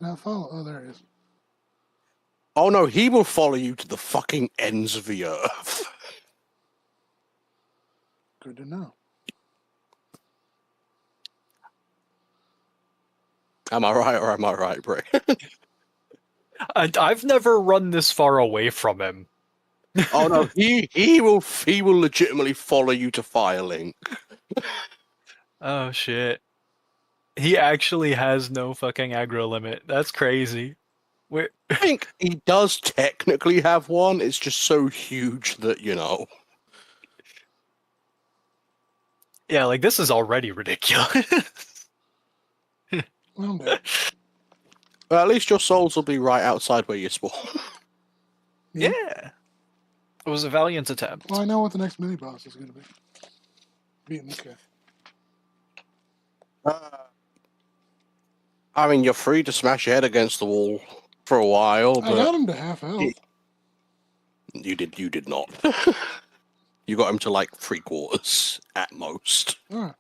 Now follow. Oh, there he is. Oh no, he will follow you to the fucking ends of the earth. Good to know. Am I right or am I right, Bray? I've never run this far away from him. Oh no, he will legitimately follow you to Firelink. Oh shit. He actually has no fucking aggro limit. That's crazy. Where I think he does technically have one. It's just so huge that, you know. Yeah, like this is already ridiculous. Well, I'm dead. Well, at least your souls will be right outside where you spawn. Me? Yeah. It was a valiant attempt. Well, I know what the next mini boss is going to be. Beating this guy. I mean, you're free to smash your head against the wall for a while, I but got him to half health. you did not. You got him to like 3/4 at most. Alright.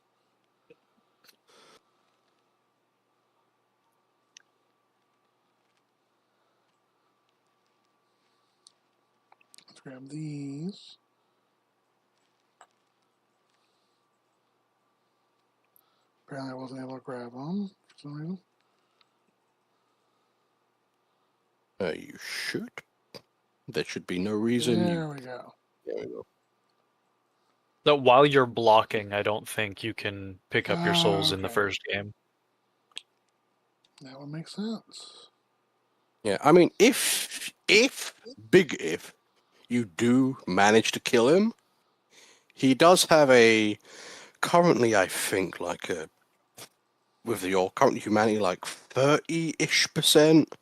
Let's grab these. Apparently I wasn't able to grab them for some reason. You should. There should be no reason There we go. There we go. So while you're blocking, I don't think you can pick up your souls in the Okay. first game. That would make sense. Yeah, I mean, if big if you do manage to kill him, he does have a currently, I think, like a with your current humanity, like 30-ish%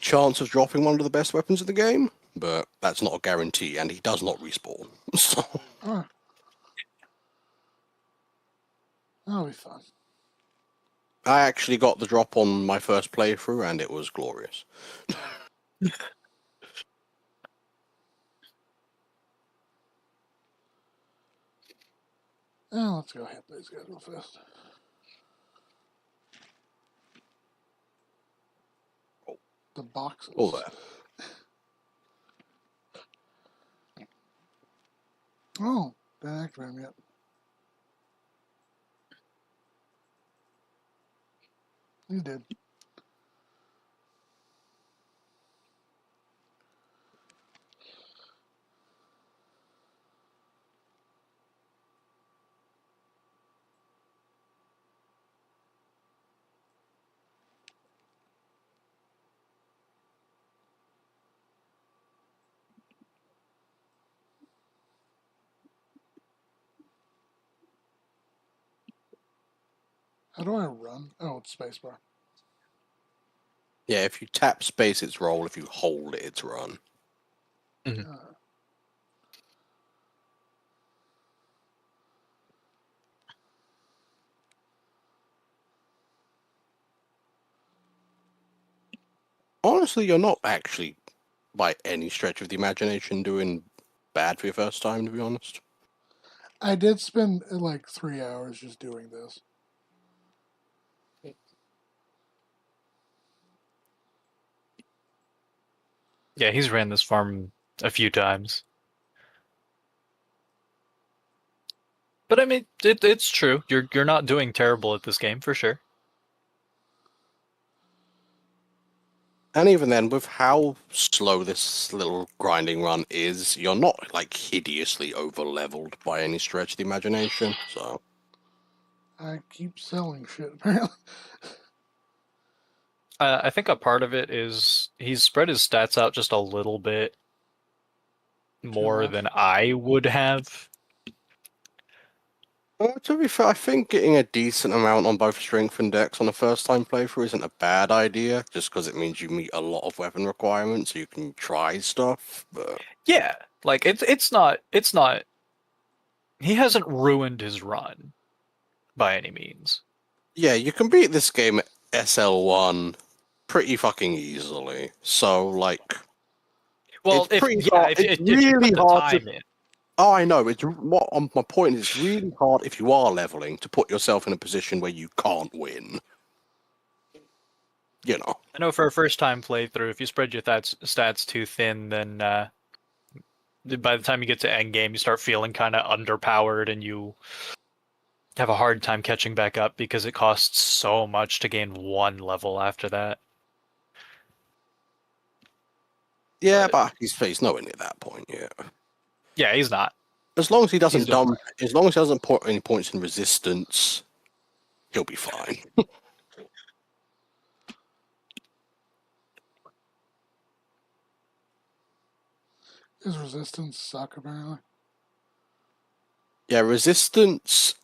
chance of dropping one of the best weapons in the game, but that's not a guarantee, and he does not respawn. So Alright. That'll be fun. I actually got the drop on my first playthrough, and it was glorious. Now let's go hit these guys real fast. The boxes. All that. Oh, didn't activate them yet. You did. How do I run? Oh, it's spacebar. Yeah, if you tap space, it's roll. If you hold it, it's run. Mhm. Honestly, you're not actually, by any stretch of the imagination, doing bad for your first time, to be honest. I did spend like 3 hours just doing this. Yeah, he's ran this farm a few times. But I mean, it's true. You're not doing terrible at this game for sure. And even then, with how slow this little grinding run is, you're not like hideously over-leveled by any stretch of the imagination. So I keep selling shit, apparently. I think a part of it is he's spread his stats out just a little bit more much. than I would have. to be fair, I think getting a decent amount on both strength and dex on a first-time playthrough isn't a bad idea, just because it means you meet a lot of weapon requirements, so you can try stuff. But Yeah, like it's not he hasn't ruined his run by any means. yeah, you can beat this game at SL1 pretty fucking easily. So like, Well, it's pretty if hard. It's if you really put the hard to. time in. Oh, I know. It's what my point is. It's really hard if you are leveling to put yourself in a position where you can't win. You know. I know for a first time playthrough, if you spread your stats too thin, then by the time you get to end game, you start feeling kind of underpowered, and you have a hard time catching back up because it costs so much to gain one level after that. Yeah, but he's nowhere near that point yet. Yeah, he's not. As long as he doesn't He's doing dump, as long as he doesn't put any points in resistance, he'll be fine. His resistance suck, apparently. Yeah, resistance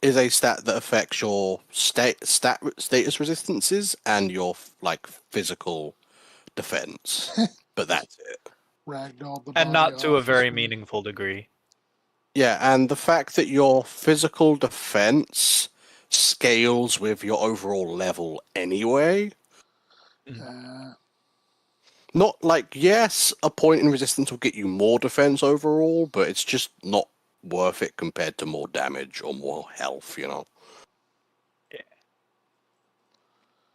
is a stat that affects your status resistances and your like physical defense, but that's it. Ragdolled the And body not to a off the very screen. meaningful degree. Yeah, and the fact that your physical defense scales with your overall level anyway. Uh, Not like, yes, a point in resistance will get you more defense overall, but it's just not worth it compared to more damage or more health, you know?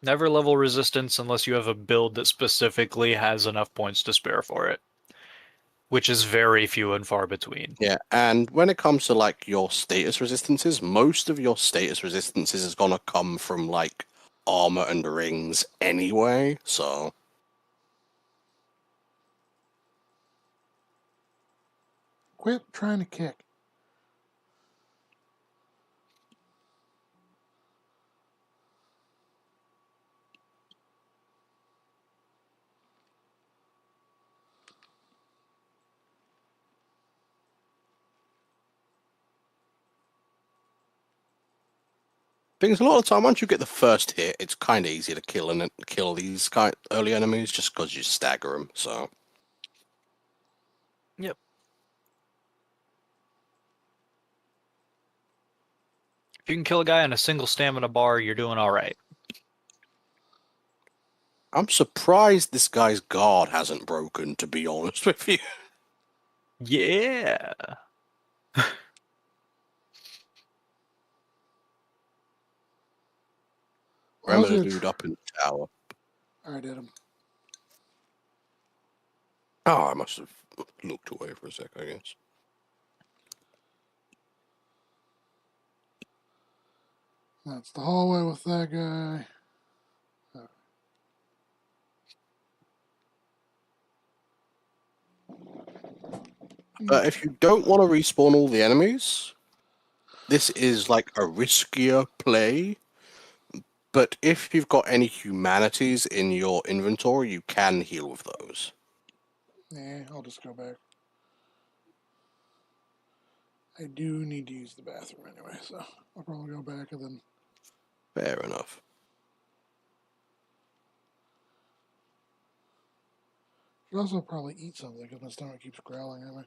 Never level resistance unless you have a build that specifically has enough points to spare for it, which is very few and far between. Yeah, and when it comes to like your status resistances, most of your status resistances is gonna come from like armor and rings anyway, so quit trying to kick. things a lot of the time once you get the first hit, it's kind of easy to kill these kind early enemies just because you stagger them. So Yep. If you can kill a guy on a single stamina bar, you're doing all right. I'm surprised this guy's guard hasn't broken, to be honest with you. Yeah. I was Remember the gonna. dude up in the tower? I did him. Oh, I must have looked away for a sec, I guess. That's the hallway with that guy. If you don't want to respawn all the enemies, this is like a riskier play. But if you've got any humanities in your inventory, you can heal with those. Yeah, I'll just go back. I do need to use the bathroom anyway, so I'll probably go back and then. Fair enough. Should also probably eat something because my stomach keeps growling at me.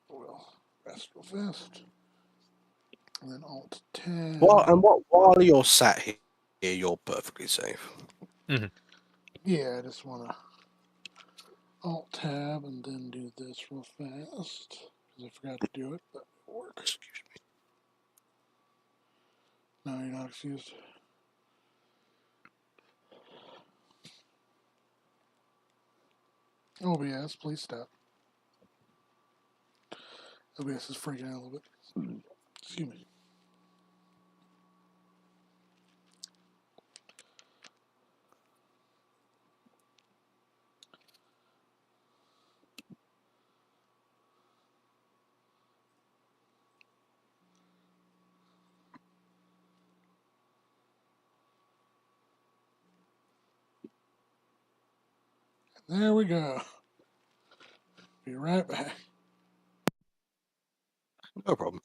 We'll rest real fast. And then Alt Well, Tab. and while you're sat here, you're perfectly safe. Mhm. Yeah, I just want to Alt Tab and then do this real fast. Because I forgot to do it, but it'll work. Excuse me. No, you're not excused. OBS, please stop. OBS is freaking out a little bit. Excuse me. There we go. Be right back. No problem.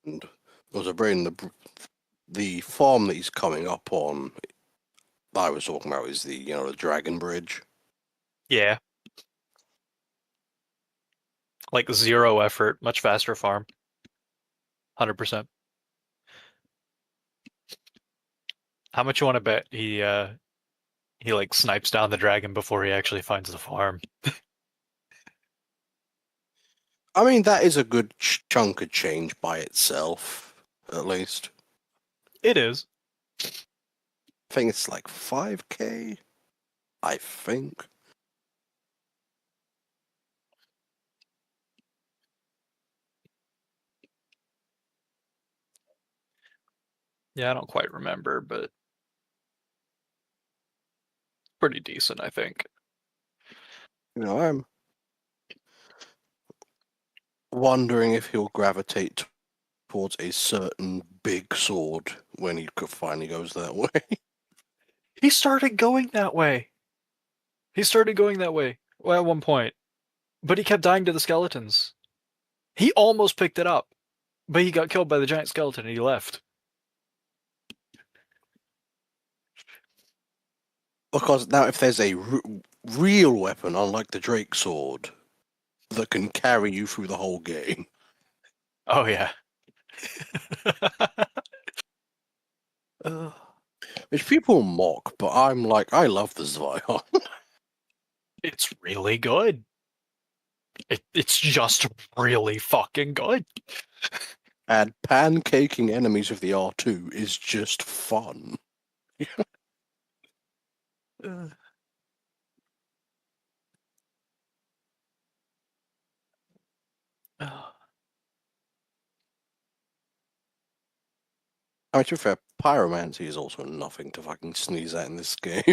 And was a brain the farm that he's coming up on. I was talking about is the Dragon Bridge. Yeah. Like zero effort, much faster farm. 100%. How much you want to bet he like snipes down the dragon before he actually finds the farm? I mean, that is a good chunk of change by itself, at least. It is. I think it's like 5k, I think. Yeah, I don't quite remember, but pretty decent, I think. I'm wondering if he'll gravitate towards a certain big sword when he finally goes that way. He started going that way. He started going that way. Well, at one point. But he kept dying to the skeletons. He almost picked it up, but he got killed by the giant skeleton and he left. Because now, if there's a real weapon, unlike the Drake sword, that can carry you through the whole game. Oh, yeah. Which people mock, but I'm like, I love the Zvion. It's really good. It's just really fucking good. And pancaking enemies with the R2 is just fun. I mean, to be fair, pyromancy is also nothing to fucking sneeze at in this game.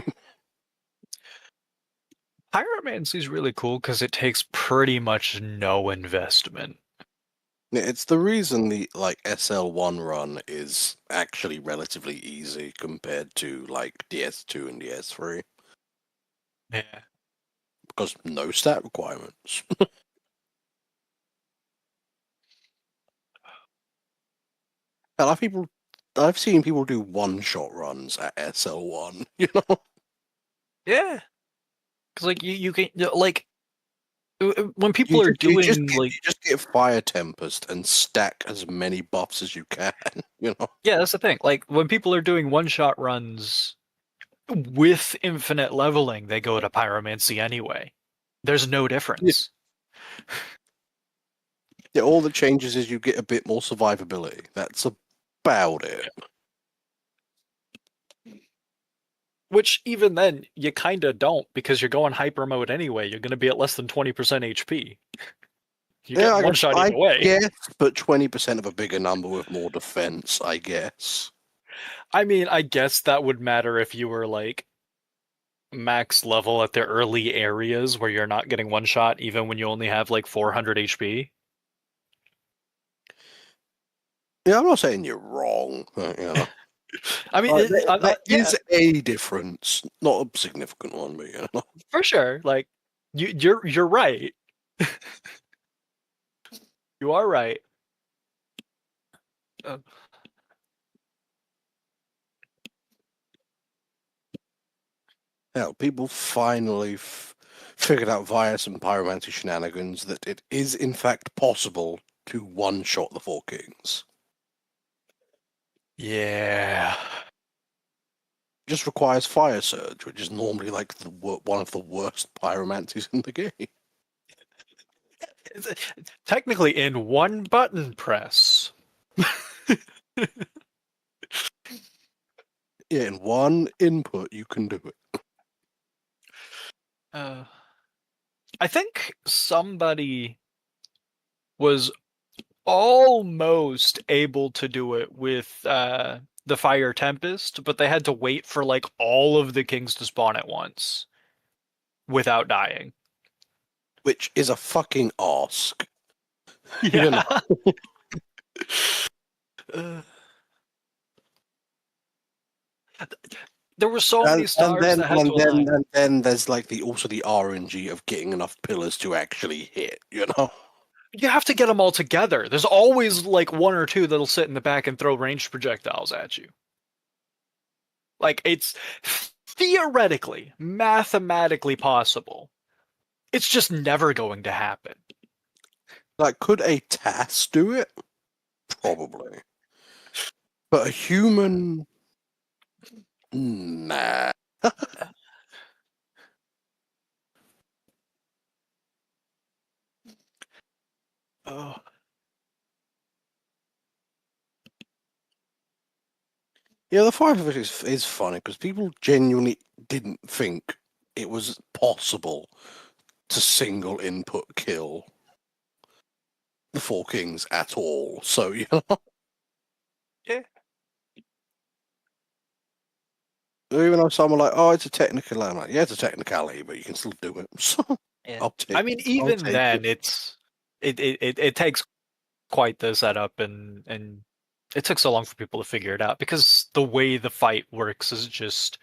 Pyromancy is really cool because it takes pretty much no investment. It's the reason the SL1 run is actually relatively easy compared to DS2 and DS3 Yeah. because no stat requirements. Hell, I've seen people do one-shot runs at SL1. You know, Yeah. Because you can when people you are just, you just doing get, you just get Fire Tempest and stack as many buffs as you can. You know, yeah, that's the thing. Like when people are doing one-shot runs with infinite leveling, they go to pyromancy anyway. There's no difference. yeah, all that changes is you get a bit more survivability. That's about it. Which even then you kind of don't because you're going hyper mode anyway. You're going to be at less than 20% HP. You Yeah, get one shot I either way. guess, but 20% of a bigger number with more defense, I guess. I mean, I guess that would matter if you were like max level at the early areas where you're not getting one shot even when you only have like 400 HP. Yeah, I'm not saying you're wrong. You know, I mean, there yeah, is a difference, not a significant one, but you know. for sure. Like you're right. You are right. Uh, Hell, people finally figured out via some pyromancy shenanigans that it is in fact possible to one-shot the Four Kings. yeah. Just requires Fire Surge, which is normally like one of the worst pyromancies in the game. Technically, in one button press. Yeah, in one input you can do it. I think somebody was almost able to do it with the Fire Tempest, but they had to wait for like all of the kings to spawn at once without dying. Which is a fucking ask. You know? Yeah. There were so many stars that had to align. And then there's like also the RNG of getting enough pillars to actually hit, you know? You have to get them all together. There's always like one or two that'll sit in the back and throw ranged projectiles at you. Like it's theoretically, mathematically possible. It's just never going to happen. Like, could a TAS do it? Probably. But a human, nah. Oh. Yeah, the Fire Fish is funny because people genuinely didn't think it was possible to single input kill the Four Kings at all. So, you know, Yeah. even though someone like, oh, it's a technical, I'm like, yeah, it's a technicality, but you can still do it. So, Yeah. I'll take. I mean, I'll even take then, it. it takes quite the setup, and it took so long for people to figure it out because the way the fight works is just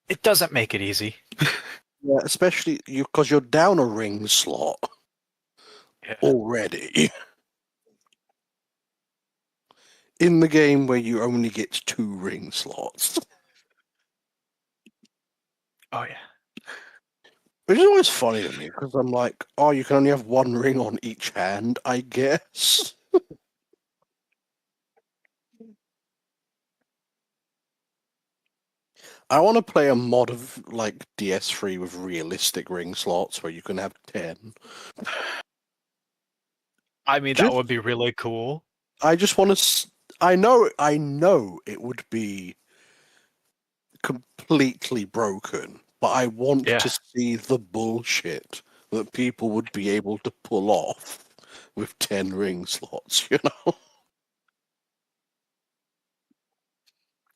it doesn't make it easy. Yeah, especially because you're down a ring slot Yeah. already in the game where you only get 2 ring slots. Oh yeah. Which is always funny to me because I'm like, oh, you can only have 1 ring on each hand, I guess. I want to play a mod of like DS3 with realistic ring slots where you can have 10. I mean, that Just, would be really cool. I just want to. I know it would be completely broken, but I want to Yeah. see the bullshit that people would be able to pull off with 10 ring slots, you know?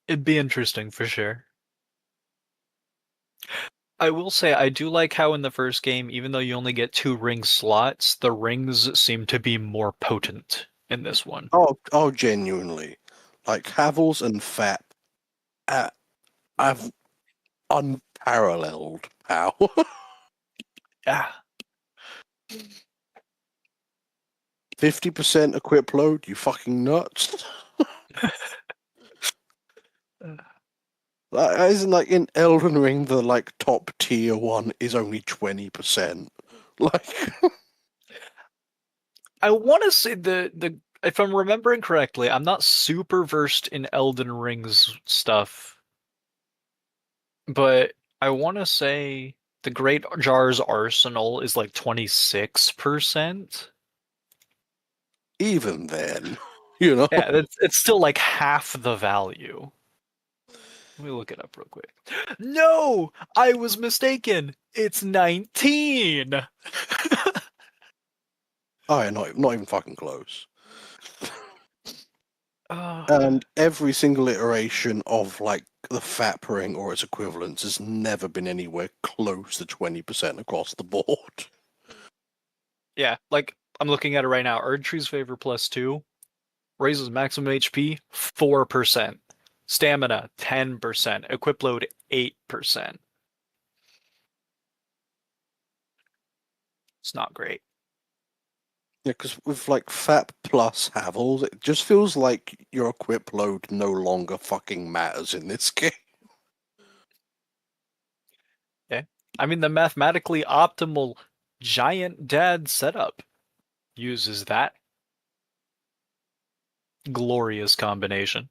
It'd be interesting for sure. I will say I do like how in the first game, even though you only get 2 ring slots, the rings seem to be more potent in this one. Oh, genuinely. Like, Havels and Fap uh, have unparalleled power. Yeah. 50% equip load, you fucking nuts. That isn't like in Elden Ring, the like top tier one is only 20%. Like, I want to say the if I'm remembering correctly, I'm not super versed in Elden Ring's stuff, but I want to say the Great Jar's arsenal is like 26%. even then, you know? Yeah, it's still like half the value. Let me look it up real quick. No, I was mistaken. It's 19. Oh, yeah, not even fucking close. Uh, And every single iteration of like the FAP ring or its equivalents has never been anywhere close to 20% across the board. yeah, like I'm looking at it right now. Erdtree's Favor +2 raises maximum HP 4%, stamina 10%, equip load 8%. It's not great. Yeah, because with like FAP plus Havels, it just feels like your equip load no longer fucking matters in this game. Okay. I mean, the mathematically optimal giant dad setup uses that glorious combination.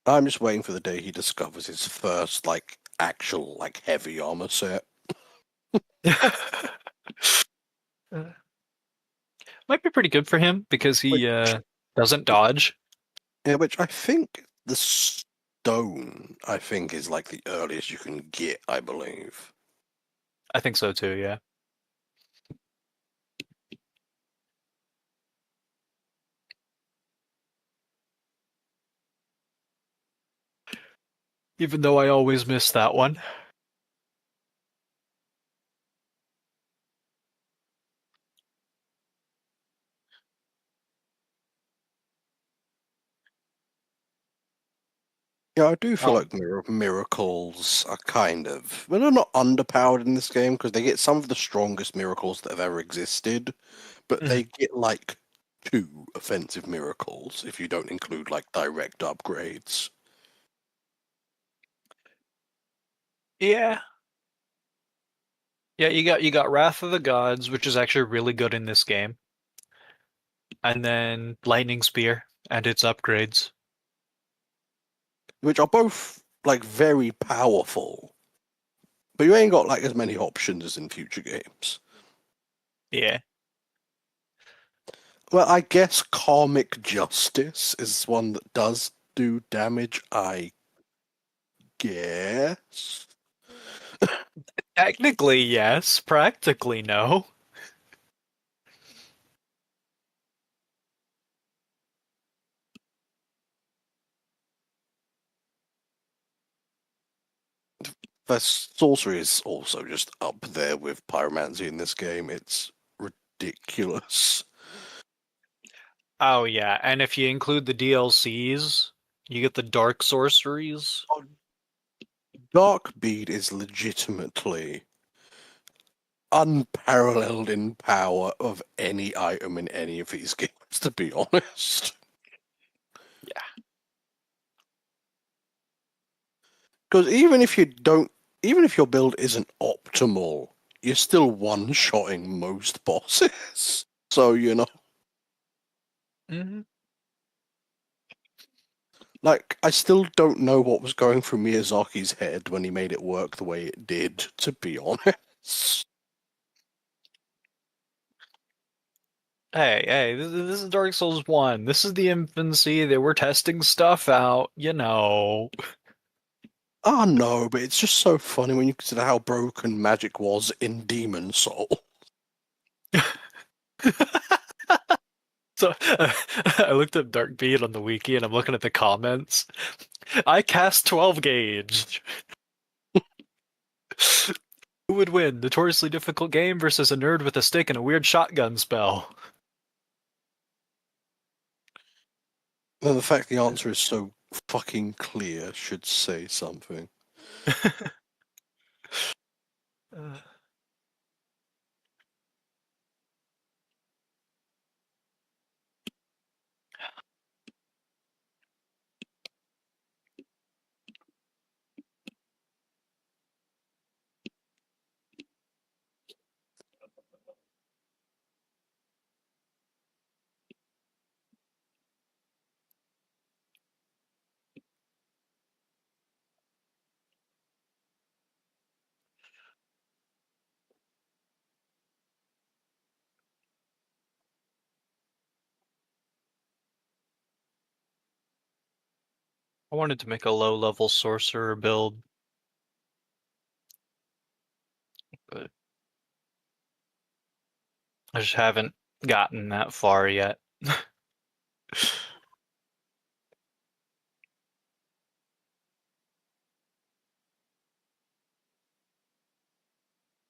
I'm just waiting for the day he discovers his first like actual like heavy armor set. Might be pretty good for him because Which he doesn't dodge. yeah, which I think the stone I think is like the earliest you can get, I believe. I think so too, yeah. Even though I always miss that one. Yeah, I do feel Oh. like miracles are kind of, well, they're not underpowered in this game because they get some of the strongest miracles that have ever existed, but they Mhm. get like 2 offensive miracles if you don't include like direct upgrades. Yeah. Yeah, you got Wrath of the Gods, which is actually really good in this game. And then Lightning Spear and its upgrades. Which are both like very powerful, but you ain't got like as many options as in future games. Yeah. Well, I guess Karmic Justice is one that does do damage, I guess. Technically, yes. Practically, no. The sorcery is also just up there with pyromancy in this game. It's ridiculous. Oh yeah, and if you include the DLCs, you get the dark sorceries. Dark Bead is legitimately unparalleled in power of any item in any of these games, to be honest. Yeah. Because even if your build isn't optimal, you're still one-shotting most bosses. So, Hmm. like, I still don't know what was going through Miyazaki's head when he made it work the way it did, to be honest. Hey, this is Dark Souls 1. This is the infancy. They were testing stuff out, you know. Ah, no, but it's just so funny when you consider how broken magic was in Demon Soul. So I looked up Dark Bead on the wiki and I'm looking at the comments. I cast 12 gauge. Who would win? Notoriously difficult game versus a nerd with a stick and a weird shotgun spell. And the fact the answer is so fucking clear should say something. Uh, I wanted to make a low-level sorcerer build, but I just haven't gotten that far yet.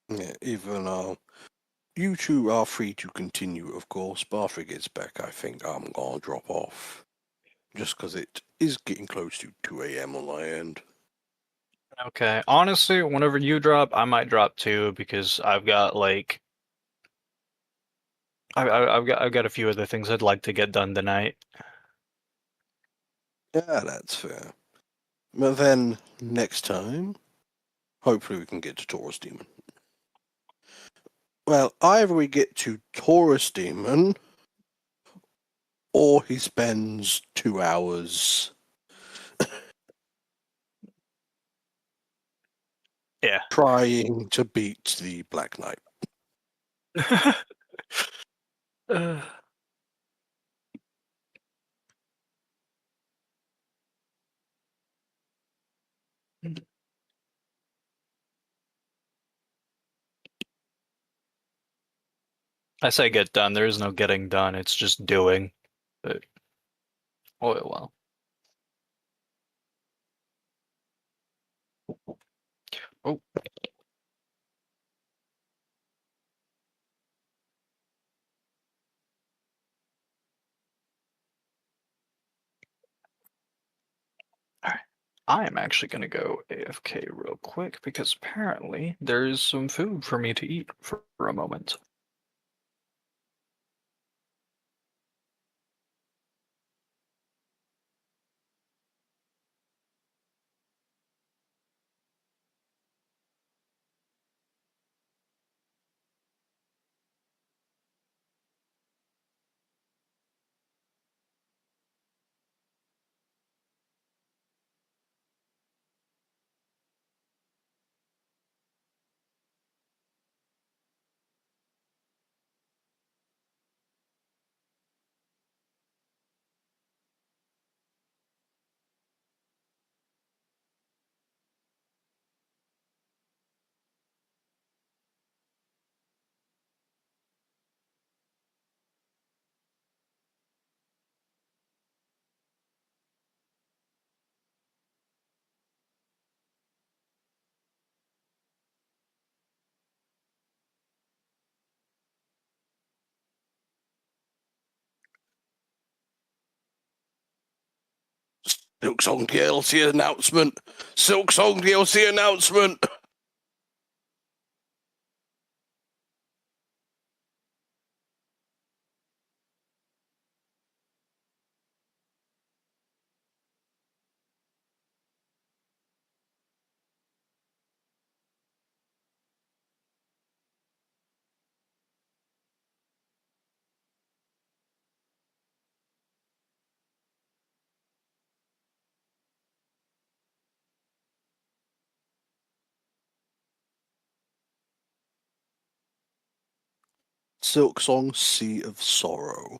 Yeah, even you two are free to continue, of course, but after it gets back, I think I'm gonna drop off. Just because it is getting close to 2 a.m. on my end. Okay, honestly, whenever you drop, I might drop too because I've got like I've got a few other things I'd like to get done tonight. Yeah, that's fair. But then, next time, hopefully we can get to Taurus Demon. Well, either we get to Taurus Demon, or he spends 2 hours Yeah. trying to beat the Black Knight. Uh, I say get done. There is no getting done. It's just doing. But oh well. Oh, all right. I am actually gonna go AFK real quick because apparently there's some food for me to eat for a moment. Silksong DLC announcement. Silksong DLC announcement. Silksong Sea of Sorrow.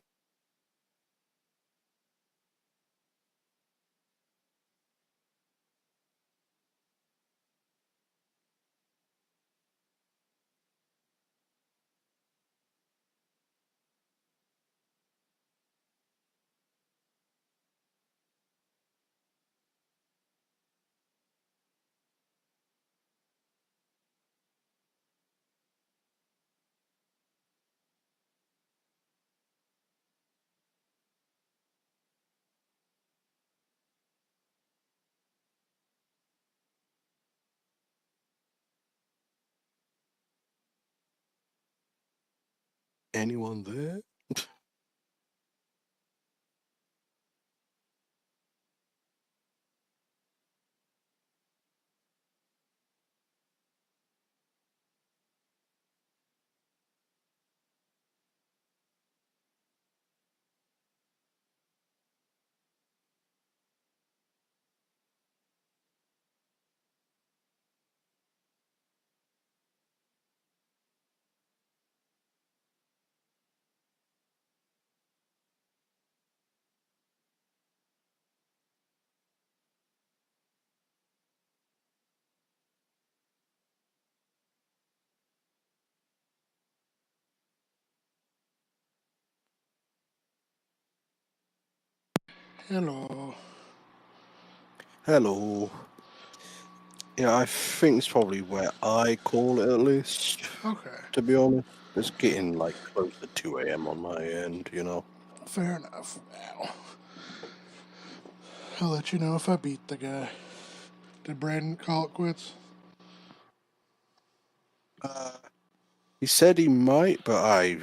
Anyone there? Hello. Hello. Yeah, I think it's probably where I call it at least, Okay. to be honest. It's getting like close to 2 a.m. on my end, you know. Fair enough. Ow. I'll let you know if I beat the guy. Did Brandon call it quits? He said he might, but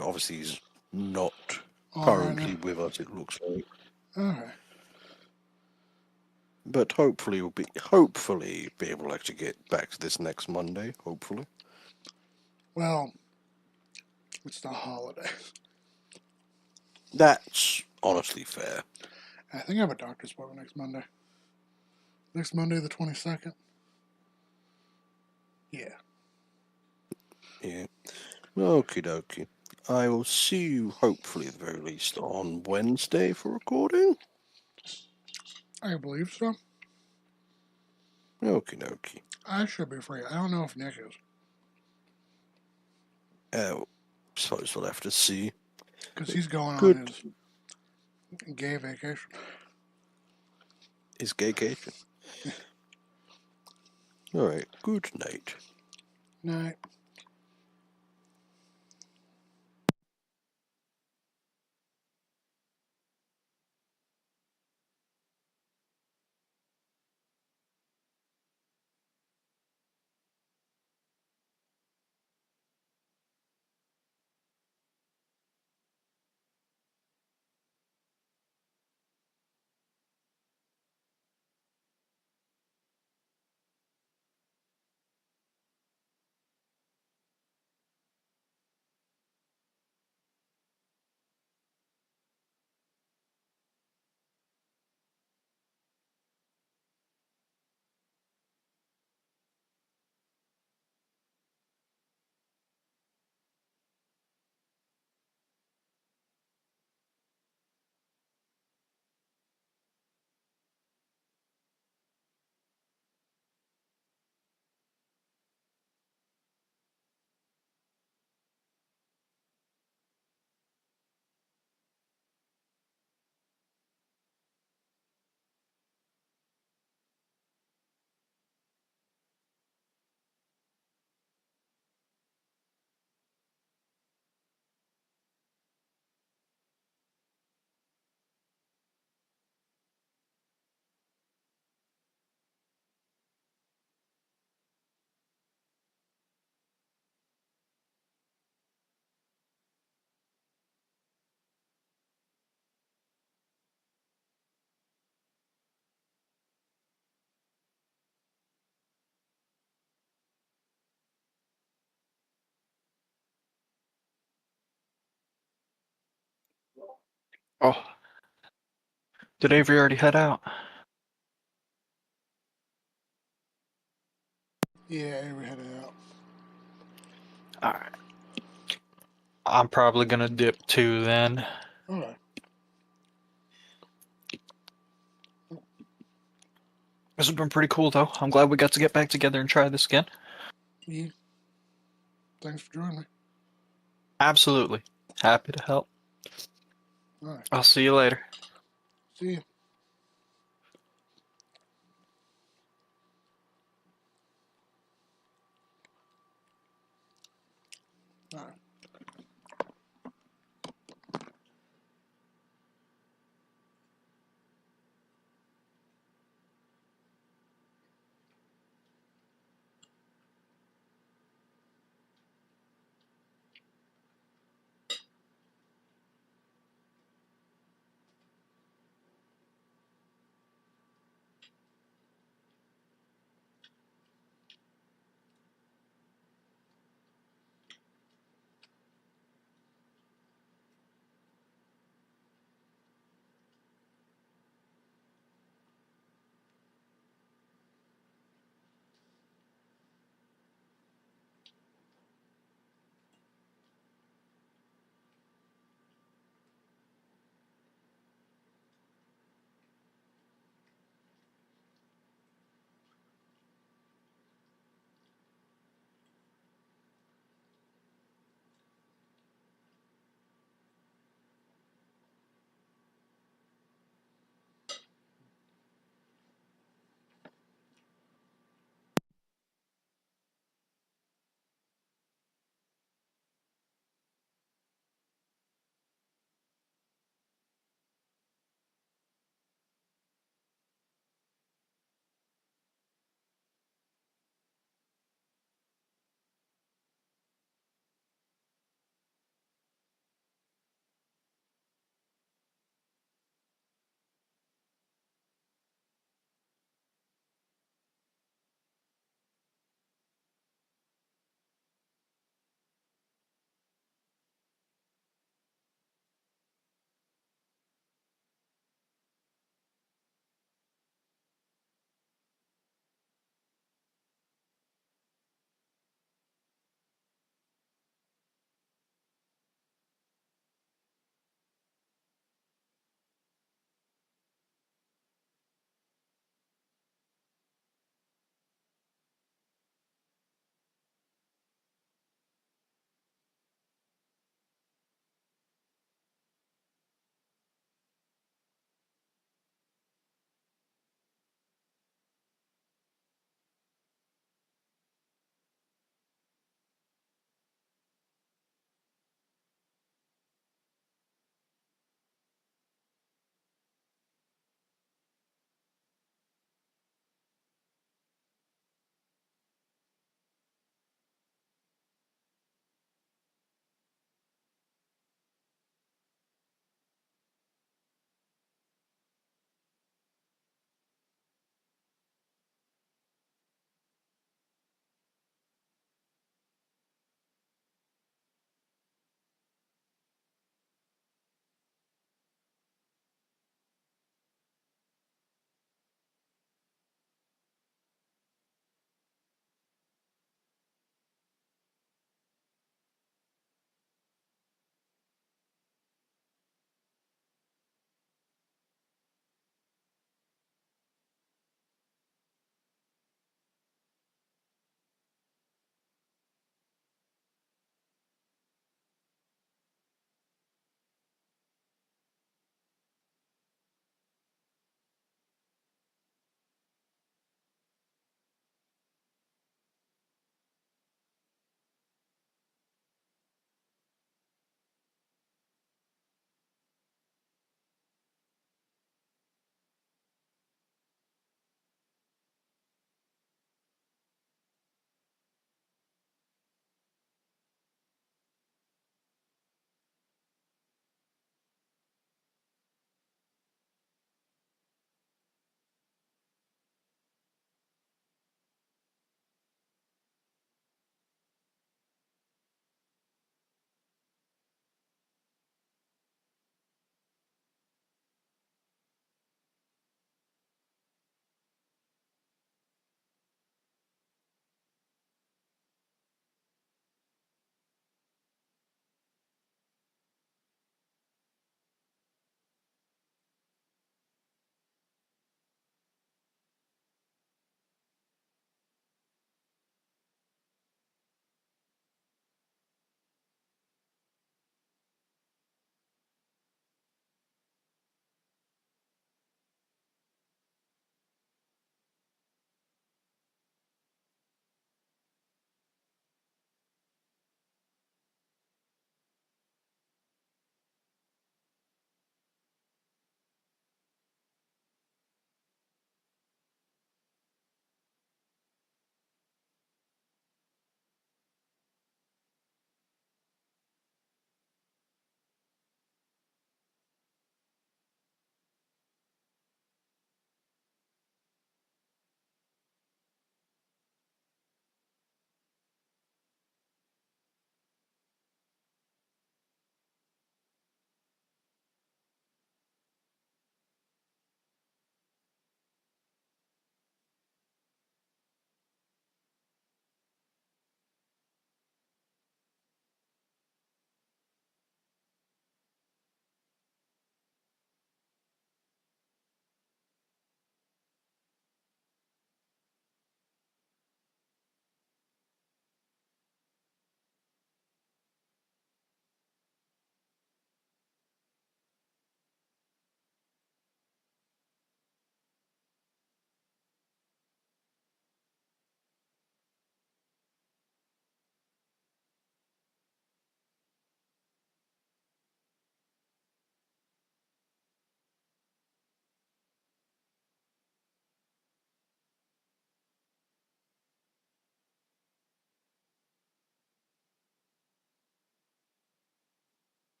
obviously he's not Alright currently now. with us, it looks like. Okay. But hopefully be able to actually get back to this next Monday, hopefully. Well, it's the holidays. That's honestly fair. I think I have a doctor's appointment next Monday. Next Monday, the 22nd? Yeah. Yeah. Okie dokie. I will see you hopefully at the very least on Wednesday for recording. I believe so. Okie dokie. I should be free. I don't know if Nick is. Suppose we'll have to see. Because he's going on Good. his gay vacation. Is gaycation. Alright, good night. Night. Oh, did Avery already head out? Yeah, we headed out. Alright. I'm probably gonna dip too then. Okay. This has been pretty cool though. I'm glad we got to get back together and try this again. Yeah. Thanks for joining me. Absolutely. Happy to help. All right. I'll see you later. See you.